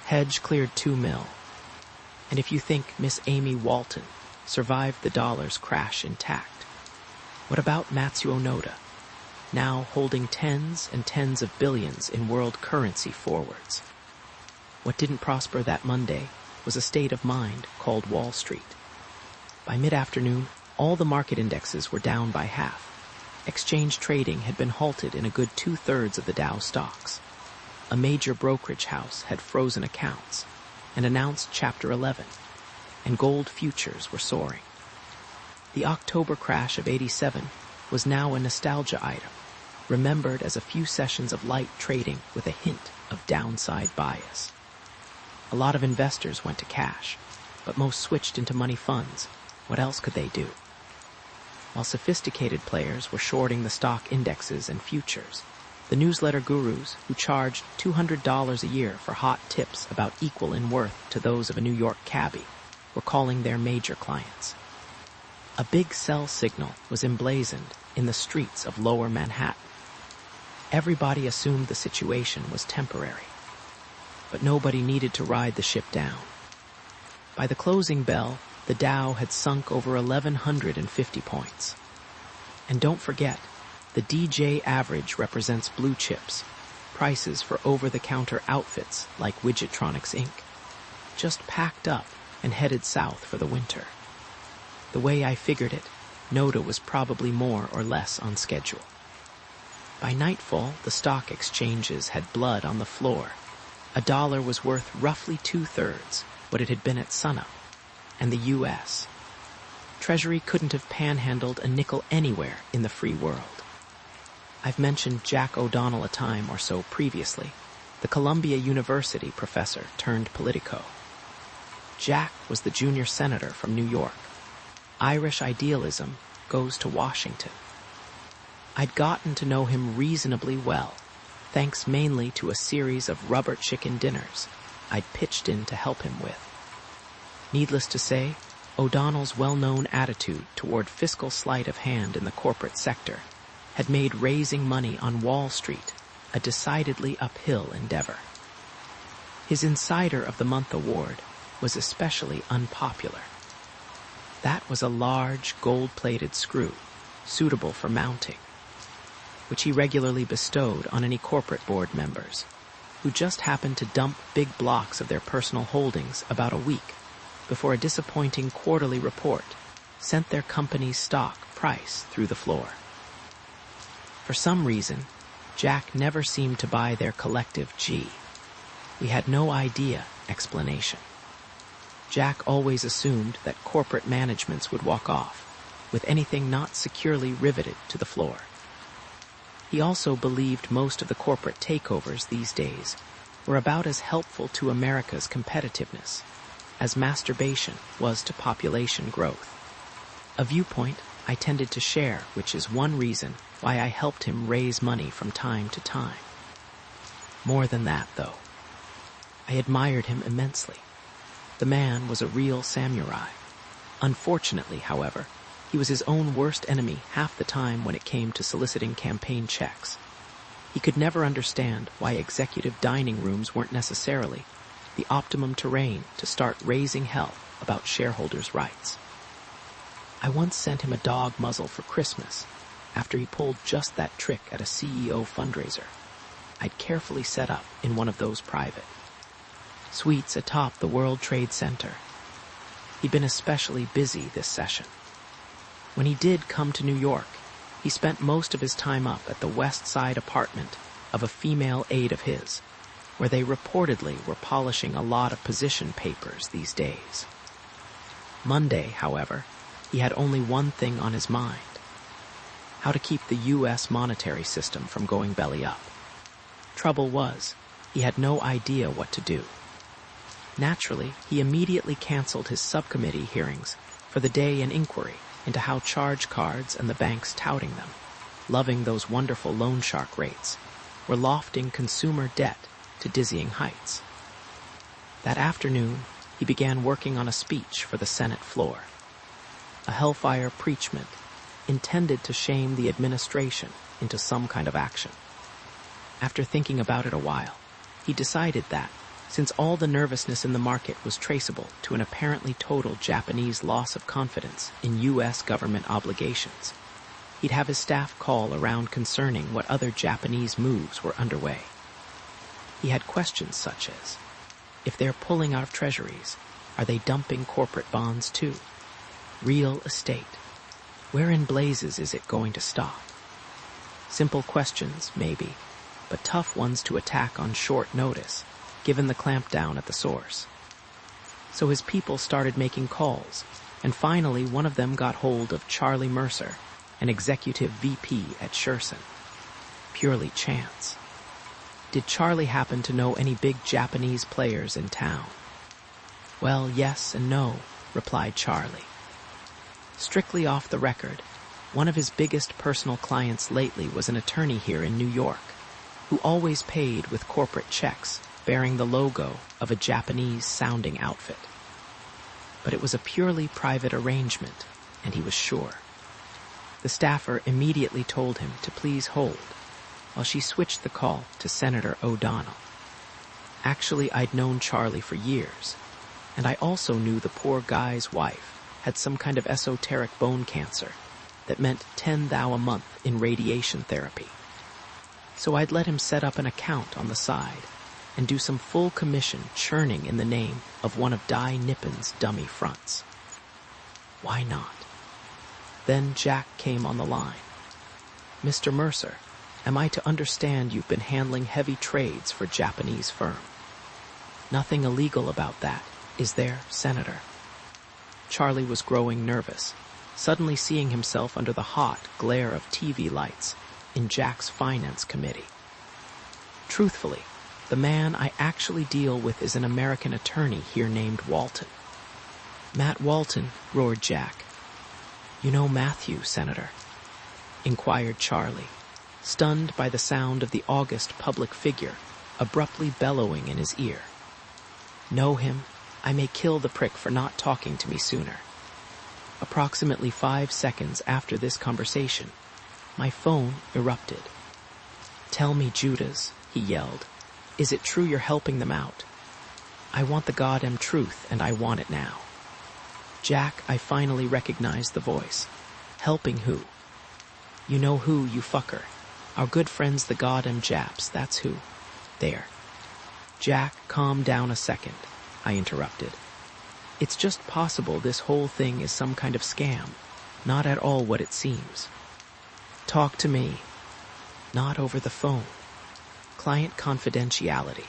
Hedge cleared 2 mil. And if you think Miss Amy Walton survived the dollar's crash intact, what about Matsuo Noda, now holding tens and tens of billions in world currency forwards? What didn't prosper that Monday was a state of mind called Wall Street. By mid-afternoon, all the market indexes were down by half. Exchange trading had been halted in a good 2/3 of the Dow stocks. A major brokerage house had frozen accounts and announced Chapter 11, and gold futures were soaring. The October crash of '87 was now a nostalgia item, remembered as a few sessions of light trading with a hint of downside bias. A lot of investors went to cash, but most switched into money funds. What else could they do? While sophisticated players were shorting the stock indexes and futures, The newsletter gurus, who charged $200 a year for hot tips about equal in worth to those of a New York cabbie, were calling their major clients. A big cell signal was emblazoned in the streets of lower Manhattan. Everybody assumed the situation was temporary, but nobody needed to ride the ship down. By the closing bell, the Dow had sunk over 1,150 points. And don't forget, the DJ average represents blue chips, prices for over-the-counter outfits like Widgetronics Inc., just packed up and headed south for the winter. The way I figured it, Noda was probably more or less on schedule. By nightfall, the stock exchanges had blood on the floor. A dollar was worth roughly 2/3 what it had been at sunup, and the U.S. Treasury couldn't have panhandled a nickel anywhere in the free world. I've mentioned Jack O'Donnell a time or so previously, the Columbia University professor turned politico. Jack was the junior senator from New York. Irish idealism goes to Washington. I'd gotten to know him reasonably well, thanks mainly to a series of rubber chicken dinners I'd pitched in to help him with. Needless to say, O'Donnell's well-known attitude toward fiscal sleight of hand in the corporate sector had made raising money on Wall Street a decidedly uphill endeavor. His Insider of the Month award was especially unpopular. That was a large, gold-plated screw, suitable for mounting, which he regularly bestowed on any corporate board members, who just happened to dump big blocks of their personal holdings about a week before a disappointing quarterly report sent their company's stock price through the floor. For some reason, Jack never seemed to buy their collective G. We had no idea explanation. Jack always assumed that corporate managements would walk off, with anything not securely riveted to the floor. He also believed most of the corporate takeovers these days were about as helpful to America's competitiveness as masturbation was to population growth. A viewpoint I tended to share, which is one reason why I helped him raise money from time to time. More than that, though. I admired him immensely. The man was a real samurai. Unfortunately, however, he was his own worst enemy half the time when it came to soliciting campaign checks. He could never understand why executive dining rooms weren't necessarily the optimum terrain to start raising hell about shareholders' rights. I once sent him a dog muzzle for Christmas after he pulled just that trick at a CEO fundraiser I'd carefully set up in one of those private suites atop the World Trade Center. He'd been especially busy this session. When he did come to New York, he spent most of his time up at the West Side apartment of a female aide of his, where they reportedly were polishing a lot of position papers these days. Monday, however, he had only one thing on his mind: how to keep the U.S. monetary system from going belly up. Trouble was, he had no idea what to do. Naturally, he immediately canceled his subcommittee hearings for the day in inquiry into how charge cards and the banks touting them, loving those wonderful loan shark rates, were lofting consumer debt to dizzying heights. That afternoon, he began working on a speech for the Senate floor, a hellfire preachment intended to shame the administration into some kind of action. After thinking about it a while, he decided that, since all the nervousness in the market was traceable to an apparently total Japanese loss of confidence in U.S. government obligations, he'd have his staff call around concerning what other Japanese moves were underway. He had questions such as, if they're pulling out of treasuries, are they dumping corporate bonds too? Real estate. Where in blazes is it going to stop? Simple questions, maybe, but tough ones to attack on short notice, given the clampdown at the source. So his people started making calls, and finally one of them got hold of Charlie Mercer, an executive VP at Sherson. Purely chance. Did Charlie happen to know any big Japanese players in town? Well, yes and no, replied Charlie. Strictly off the record, one of his biggest personal clients lately was an attorney here in New York, who always paid with corporate checks bearing the logo of a Japanese-sounding outfit. But it was a purely private arrangement, and he was sure. The staffer immediately told him to please hold, while she switched the call to Senator O'Donnell. Actually, I'd known Charlie for years, and I also knew the poor guy's wife had some kind of esoteric bone cancer that meant 10 thou a month in radiation therapy. So I'd let him set up an account on the side and do some full commission churning in the name of one of Dai Nippon's dummy fronts. Why not? Then Jack came on the line. "Mr. Mercer, am I to understand you've been handling heavy trades for Japanese firm?" "Nothing illegal about that, is there, Senator?" Charlie was growing nervous, suddenly seeing himself under the hot glare of TV lights in Jack's finance committee. "Truthfully, the man I actually deal with is an American attorney here named Walton." "Matt Walton," roared Jack. "You know Matthew, Senator?" inquired Charlie, stunned by the sound of the august public figure abruptly bellowing in his ear. "Know him? I may kill the prick for not talking to me sooner." Approximately 5 seconds after this conversation, my phone erupted. "Tell me, Judas," he yelled. "Is it true you're helping them out? I want the goddamn truth, and I want it now." "Jack," I finally recognized the voice. "Helping who?" "You know who, you fucker. Our good friends the goddamn Japs, that's who." "There." "Jack, calm down a second," I interrupted. "It's just possible this whole thing is some kind of scam, not at all what it seems." "Talk to me." "Not over the phone. Client confidentiality.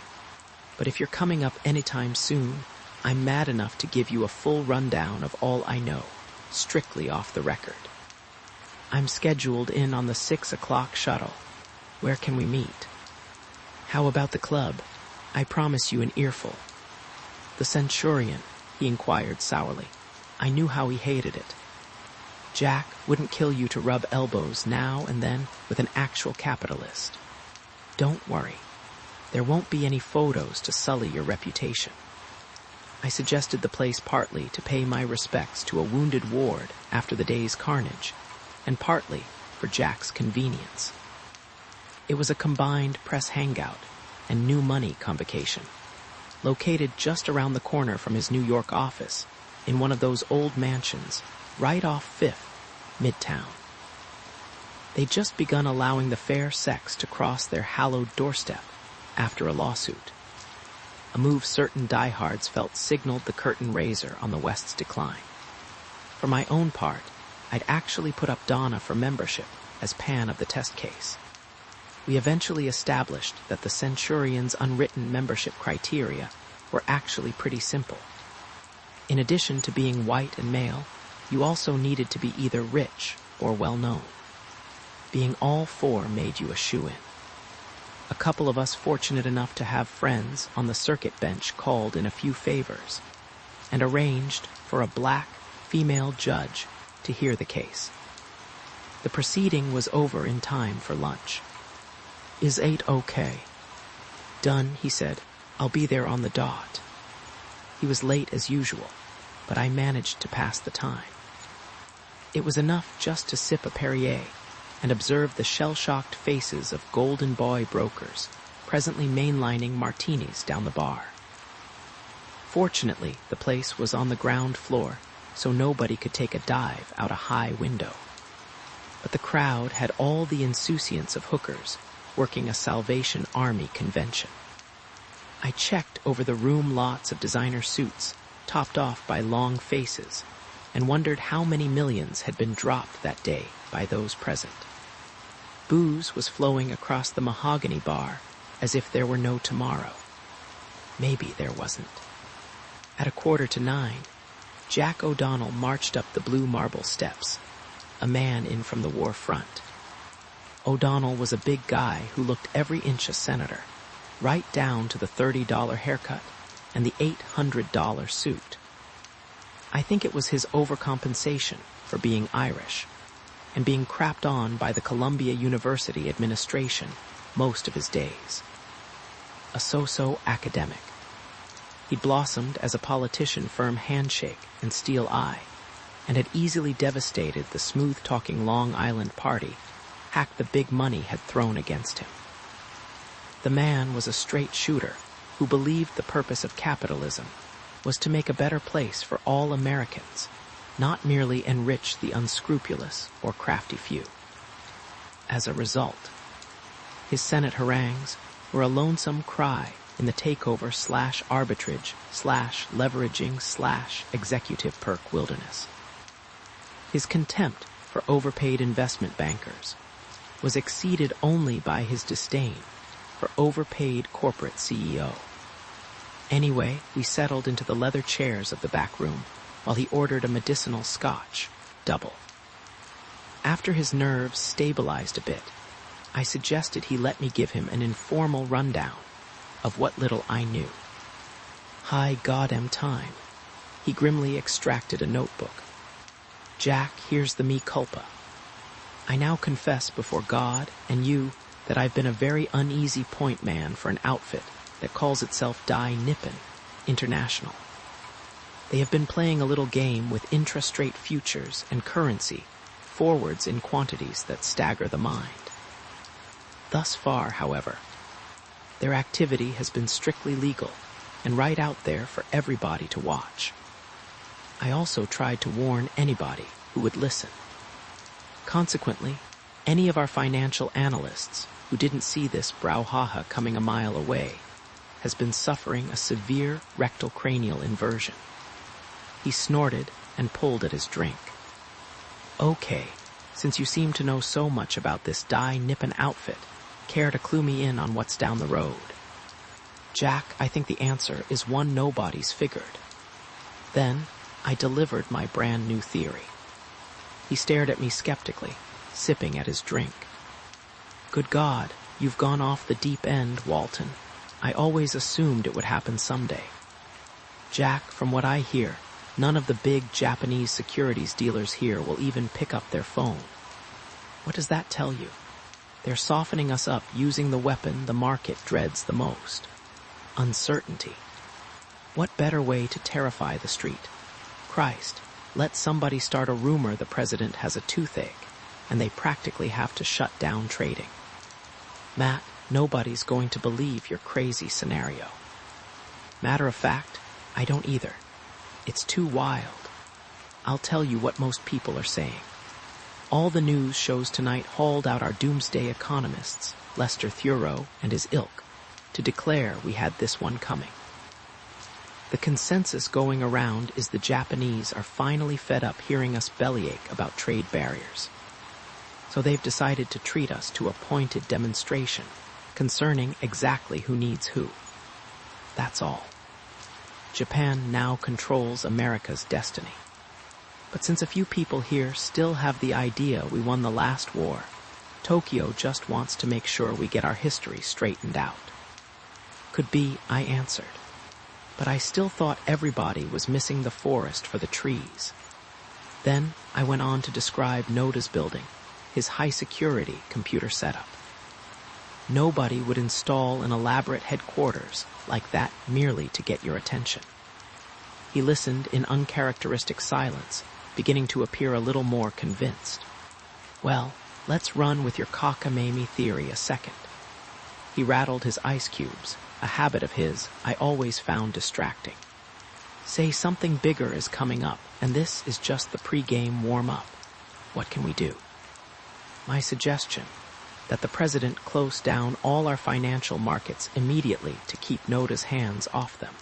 But if you're coming up anytime soon, I'm mad enough to give you a full rundown of all I know, strictly off the record. I'm scheduled in on the 6 o'clock shuttle. Where can we meet?" "How about the club? I promise you an earful." "The Centurion," he inquired sourly. I knew how he hated it. "Jack, wouldn't kill you to rub elbows now and then with an actual capitalist." "Don't worry. There won't be any photos to sully your reputation." I suggested the place partly to pay my respects to a wounded ward after the day's carnage, and partly for Jack's convenience. It was a combined press hangout and new money convocation, located just around the corner from his New York office in one of those old mansions right off 5th, Midtown. They'd just begun allowing the fair sex to cross their hallowed doorstep after a lawsuit, a move certain diehards felt signaled the curtain raiser on the West's decline. For my own part, I'd actually put up Donna for membership as pan of the test case. We eventually established that the Centurion's unwritten membership criteria were actually pretty simple. In addition to being white and male, you also needed to be either rich or well-known. Being all four made you a shoo-in. A couple of us fortunate enough to have friends on the circuit bench called in a few favors and arranged for a black female judge to hear the case. The proceeding was over in time for lunch. "Is 8 okay?" "Done," he said. "I'll be there on the dot." He was late as usual, but I managed to pass the time. It was enough just to sip a Perrier and observe the shell-shocked faces of Golden Boy brokers presently mainlining martinis down the bar. Fortunately, the place was on the ground floor, so nobody could take a dive out a high window. But the crowd had all the insouciance of hookers working a Salvation Army convention. I checked over the room lots of designer suits, topped off by long faces, and wondered how many millions had been dropped that day by those present. Booze was flowing across the mahogany bar as if there were no tomorrow. Maybe there wasn't. At 8:45, Jack O'Donnell marched up the blue marble steps, a man in from the war front. O'Donnell was a big guy who looked every inch a senator, right down to the $30 haircut and the $800 suit. I think it was his overcompensation for being Irish and being crapped on by the Columbia University administration most of his days. A so-so academic. He'd blossomed as a politician, firm handshake and steel eye, and had easily devastated the smooth-talking Long Island party, hacked the big money had thrown against him. The man was a straight shooter who believed the purpose of capitalism was to make a better place for all Americans, not merely enrich the unscrupulous or crafty few. As a result, his Senate harangues were a lonesome cry in the takeover/arbitrage/leveraging/executive perk wilderness. His contempt for overpaid investment bankers was exceeded only by his disdain for overpaid corporate CEO. Anyway, we settled into the leather chairs of the back room while he ordered a medicinal scotch, double. After his nerves stabilized a bit, I suggested he let me give him an informal rundown of what little I knew. High goddamn time. He grimly extracted a notebook. Jack, here's the mea culpa. I now confess before God and you that I've been a very uneasy point man for an outfit that calls itself Die Nippon International. They have been playing a little game with intrastraight futures and currency, forwards in quantities that stagger the mind. Thus far, however, their activity has been strictly legal and right out there for everybody to watch. I also tried to warn anybody who would listen. Consequently, any of our financial analysts who didn't see this brouhaha coming a mile away has been suffering a severe rectal cranial inversion. He snorted and pulled at his drink. Okay, since you seem to know so much about this Die Nippon outfit, care to clue me in on what's down the road? Jack, I think the answer is one nobody's figured. Then I delivered my brand new theory. He stared at me skeptically, sipping at his drink. Good God, you've gone off the deep end, Walton. I always assumed it would happen someday. Jack, from what I hear, none of the big Japanese securities dealers here will even pick up their phone. What does that tell you? They're softening us up using the weapon the market dreads the most. Uncertainty. What better way to terrify the street? Christ, let somebody start a rumor the president has a toothache, and they practically have to shut down trading. Matt, nobody's going to believe your crazy scenario. Matter of fact, I don't either. It's too wild. I'll tell you what most people are saying. All the news shows tonight hauled out our doomsday economists, Lester Thurow and his ilk, to declare we had this one coming. The consensus going around is the Japanese are finally fed up hearing us bellyache about trade barriers. So they've decided to treat us to a pointed demonstration concerning exactly who needs who. That's all. Japan now controls America's destiny. But since a few people here still have the idea we won the last war, Tokyo just wants to make sure we get our history straightened out. Could be, I answered. But I still thought everybody was missing the forest for the trees. Then I went on to describe Noda's building, his high-security computer setup. Nobody would install an elaborate headquarters like that merely to get your attention. He listened in uncharacteristic silence, beginning to appear a little more convinced. Well, let's run with your cockamamie theory a second. He rattled his ice cubes, a habit of his I always found distracting. Say something bigger is coming up, and this is just the pre-game warm-up. What can we do? My suggestion, that the president close down all our financial markets immediately to keep Noda's hands off them,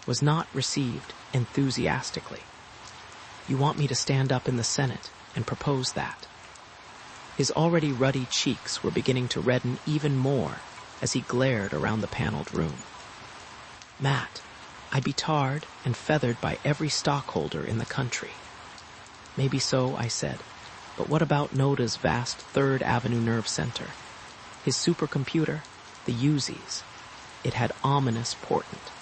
was not received enthusiastically. You want me to stand up in the Senate and propose that? His already ruddy cheeks were beginning to redden even more as he glared around the paneled room. Matt, I'd be tarred and feathered by every stockholder in the country. Maybe so, I said, but what about Noda's vast Third Avenue Nerve Center? His supercomputer, the Uzis. It had ominous portent.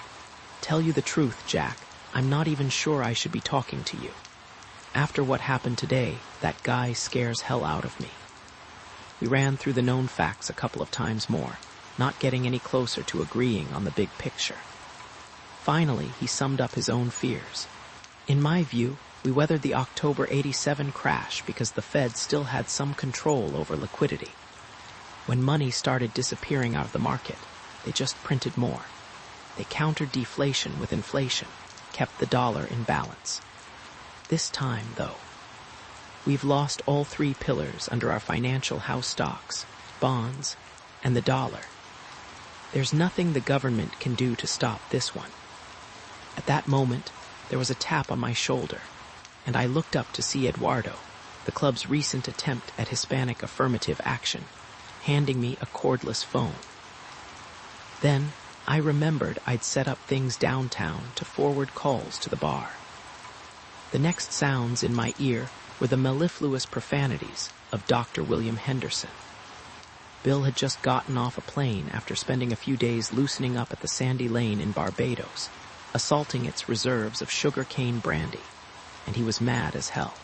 Tell you the truth, Jack, I'm not even sure I should be talking to you. After what happened today, that guy scares hell out of me. We ran through the known facts a couple of times more, not getting any closer to agreeing on the big picture. Finally, he summed up his own fears. In my view, we weathered the October '87 crash because the Fed still had some control over liquidity. When money started disappearing out of the market, they just printed more. They countered deflation with inflation, kept the dollar in balance. This time, though, we've lost all three pillars under our financial house stocks, bonds, and the dollar. There's nothing the government can do to stop this one. At that moment, there was a tap on my shoulder, and I looked up to see Eduardo, the club's recent attempt at Hispanic affirmative action, handing me a cordless phone. Then, I remembered I'd set up things downtown to forward calls to the bar. The next sounds in my ear were the mellifluous profanities of Dr. William Henderson. Bill had just gotten off a plane after spending a few days loosening up at the Sandy Lane in Barbados, assaulting its reserves of sugar-cane brandy, and he was mad as hell.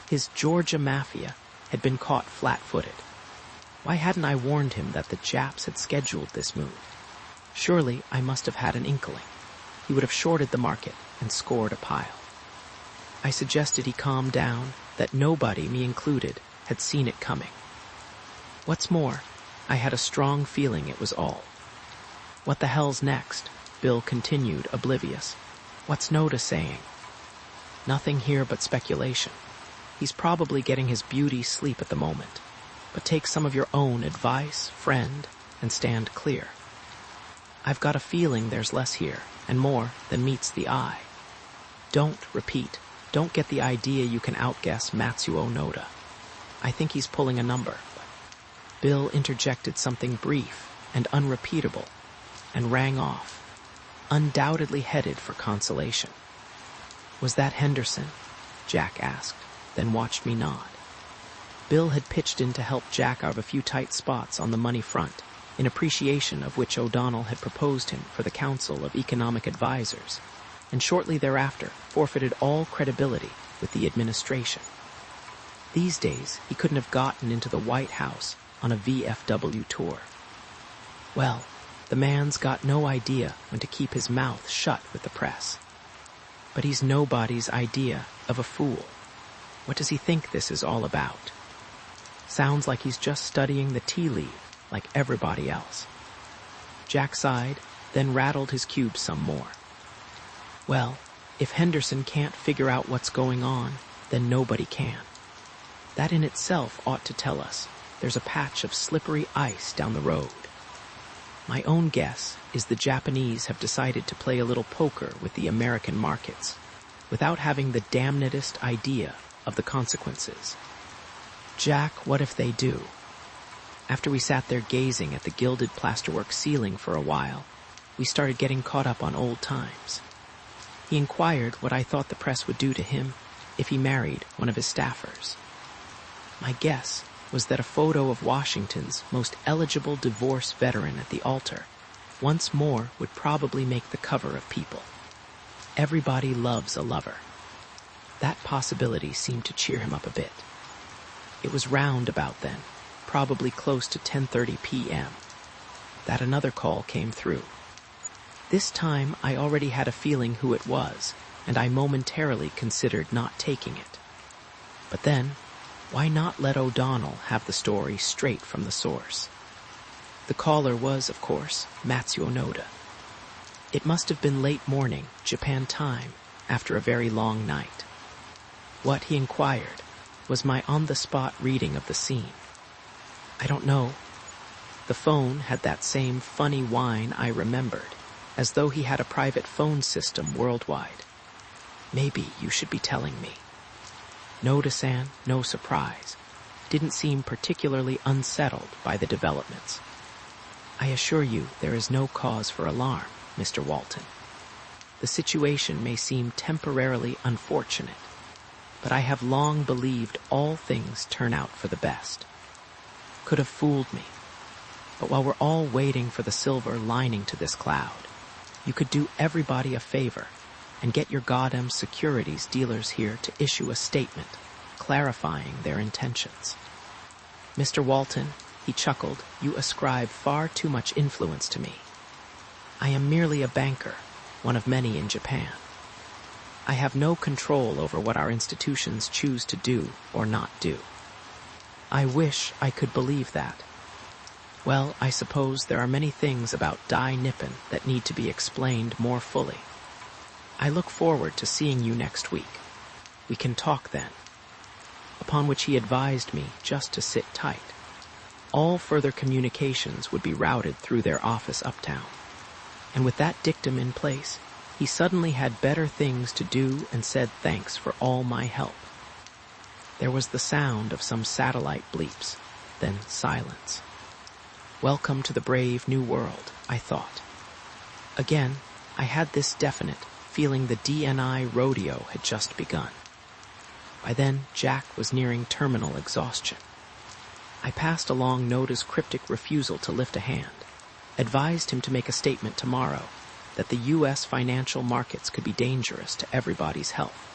His Georgia mafia had been caught flat-footed. Why hadn't I warned him that the Japs had scheduled this move? Surely I must have had an inkling. He would have shorted the market and scored a pile. I suggested he calm down, that nobody, me included, had seen it coming. What's more, I had a strong feeling it was all. What the hell's next? Bill continued, oblivious. What's Noda saying? Nothing here but speculation. He's probably getting his beauty sleep at the moment. But take some of your own advice, friend, and stand clear. I've got a feeling there's less here, and more than meets the eye. Don't get the idea you can outguess Matsuo Noda. I think he's pulling a number. Bill interjected something brief and unrepeatable, and rang off, undoubtedly headed for consolation. Was that Henderson? Jack asked, then watched me nod. Bill had pitched in to help Jack out of a few tight spots on the money front, in appreciation of which O'Donnell had proposed him for the Council of Economic Advisers, and shortly thereafter forfeited all credibility with the administration. These days, he couldn't have gotten into the White House on a VFW tour. Well, the man's got no idea when to keep his mouth shut with the press. But he's nobody's idea of a fool. What does he think this is all about? Sounds like he's just studying the tea leaf like everybody else. Jack sighed, then rattled his cubes some more. Well, if Henderson can't figure out what's going on, then nobody can. That in itself ought to tell us there's a patch of slippery ice down the road. My own guess is the Japanese have decided to play a little poker with the American markets, without having the damnedest idea of the consequences. Jack, what if they do? After we sat there gazing at the gilded plasterwork ceiling for a while, we started getting caught up on old times. He inquired what I thought the press would do to him if he married one of his staffers. My guess was that a photo of Washington's most eligible divorce veteran at the altar once more would probably make the cover of People. Everybody loves a lover. That possibility seemed to cheer him up a bit. It was round about then, probably close to 10:30 p.m., that another call came through. This time I already had a feeling who it was, and I momentarily considered not taking it. But then, why not let O'Donnell have the story straight from the source? The caller was, of course, Matsuo Noda. It must have been late morning, Japan time, after a very long night. What, he inquired, was my on-the-spot reading of the scene. I don't know. The phone had that same funny whine I remembered, as though he had a private phone system worldwide. Maybe you should be telling me. Noda-san, no surprise, didn't seem particularly unsettled by the developments. I assure you there is no cause for alarm, Mr. Walton. The situation may seem temporarily unfortunate, but I have long believed all things turn out for the best. Could have fooled me. But while we're all waiting for the silver lining to this cloud, you could do everybody a favor and get your goddamn securities dealers here to issue a statement clarifying their intentions. Mr. Walton, he chuckled, you ascribe far too much influence to me. I am merely a banker, one of many in Japan. I have no control over what our institutions choose to do or not do. I wish I could believe that. Well, I suppose there are many things about Dai Nippon that need to be explained more fully. I look forward to seeing you next week. We can talk then. Upon which he advised me just to sit tight. All further communications would be routed through their office uptown. And with that dictum in place, he suddenly had better things to do and said thanks for all my help. There was the sound of some satellite bleeps, then silence. Welcome to the brave new world, I thought. Again, I had this definite feeling the DNI rodeo had just begun. By then, Jack was nearing terminal exhaustion. I passed along Noda's cryptic refusal to lift a hand, advised him to make a statement tomorrow that the U.S. financial markets could be dangerous to everybody's health,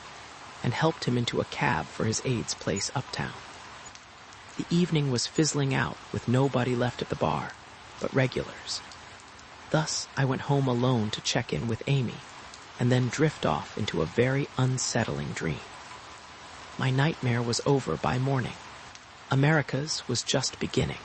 and helped him into a cab for his aide's place uptown. The evening was fizzling out with nobody left at the bar but regulars. Thus, I went home alone to check in with Amy, and then drift off into a very unsettling dream. My nightmare was over by morning. America's was just beginning.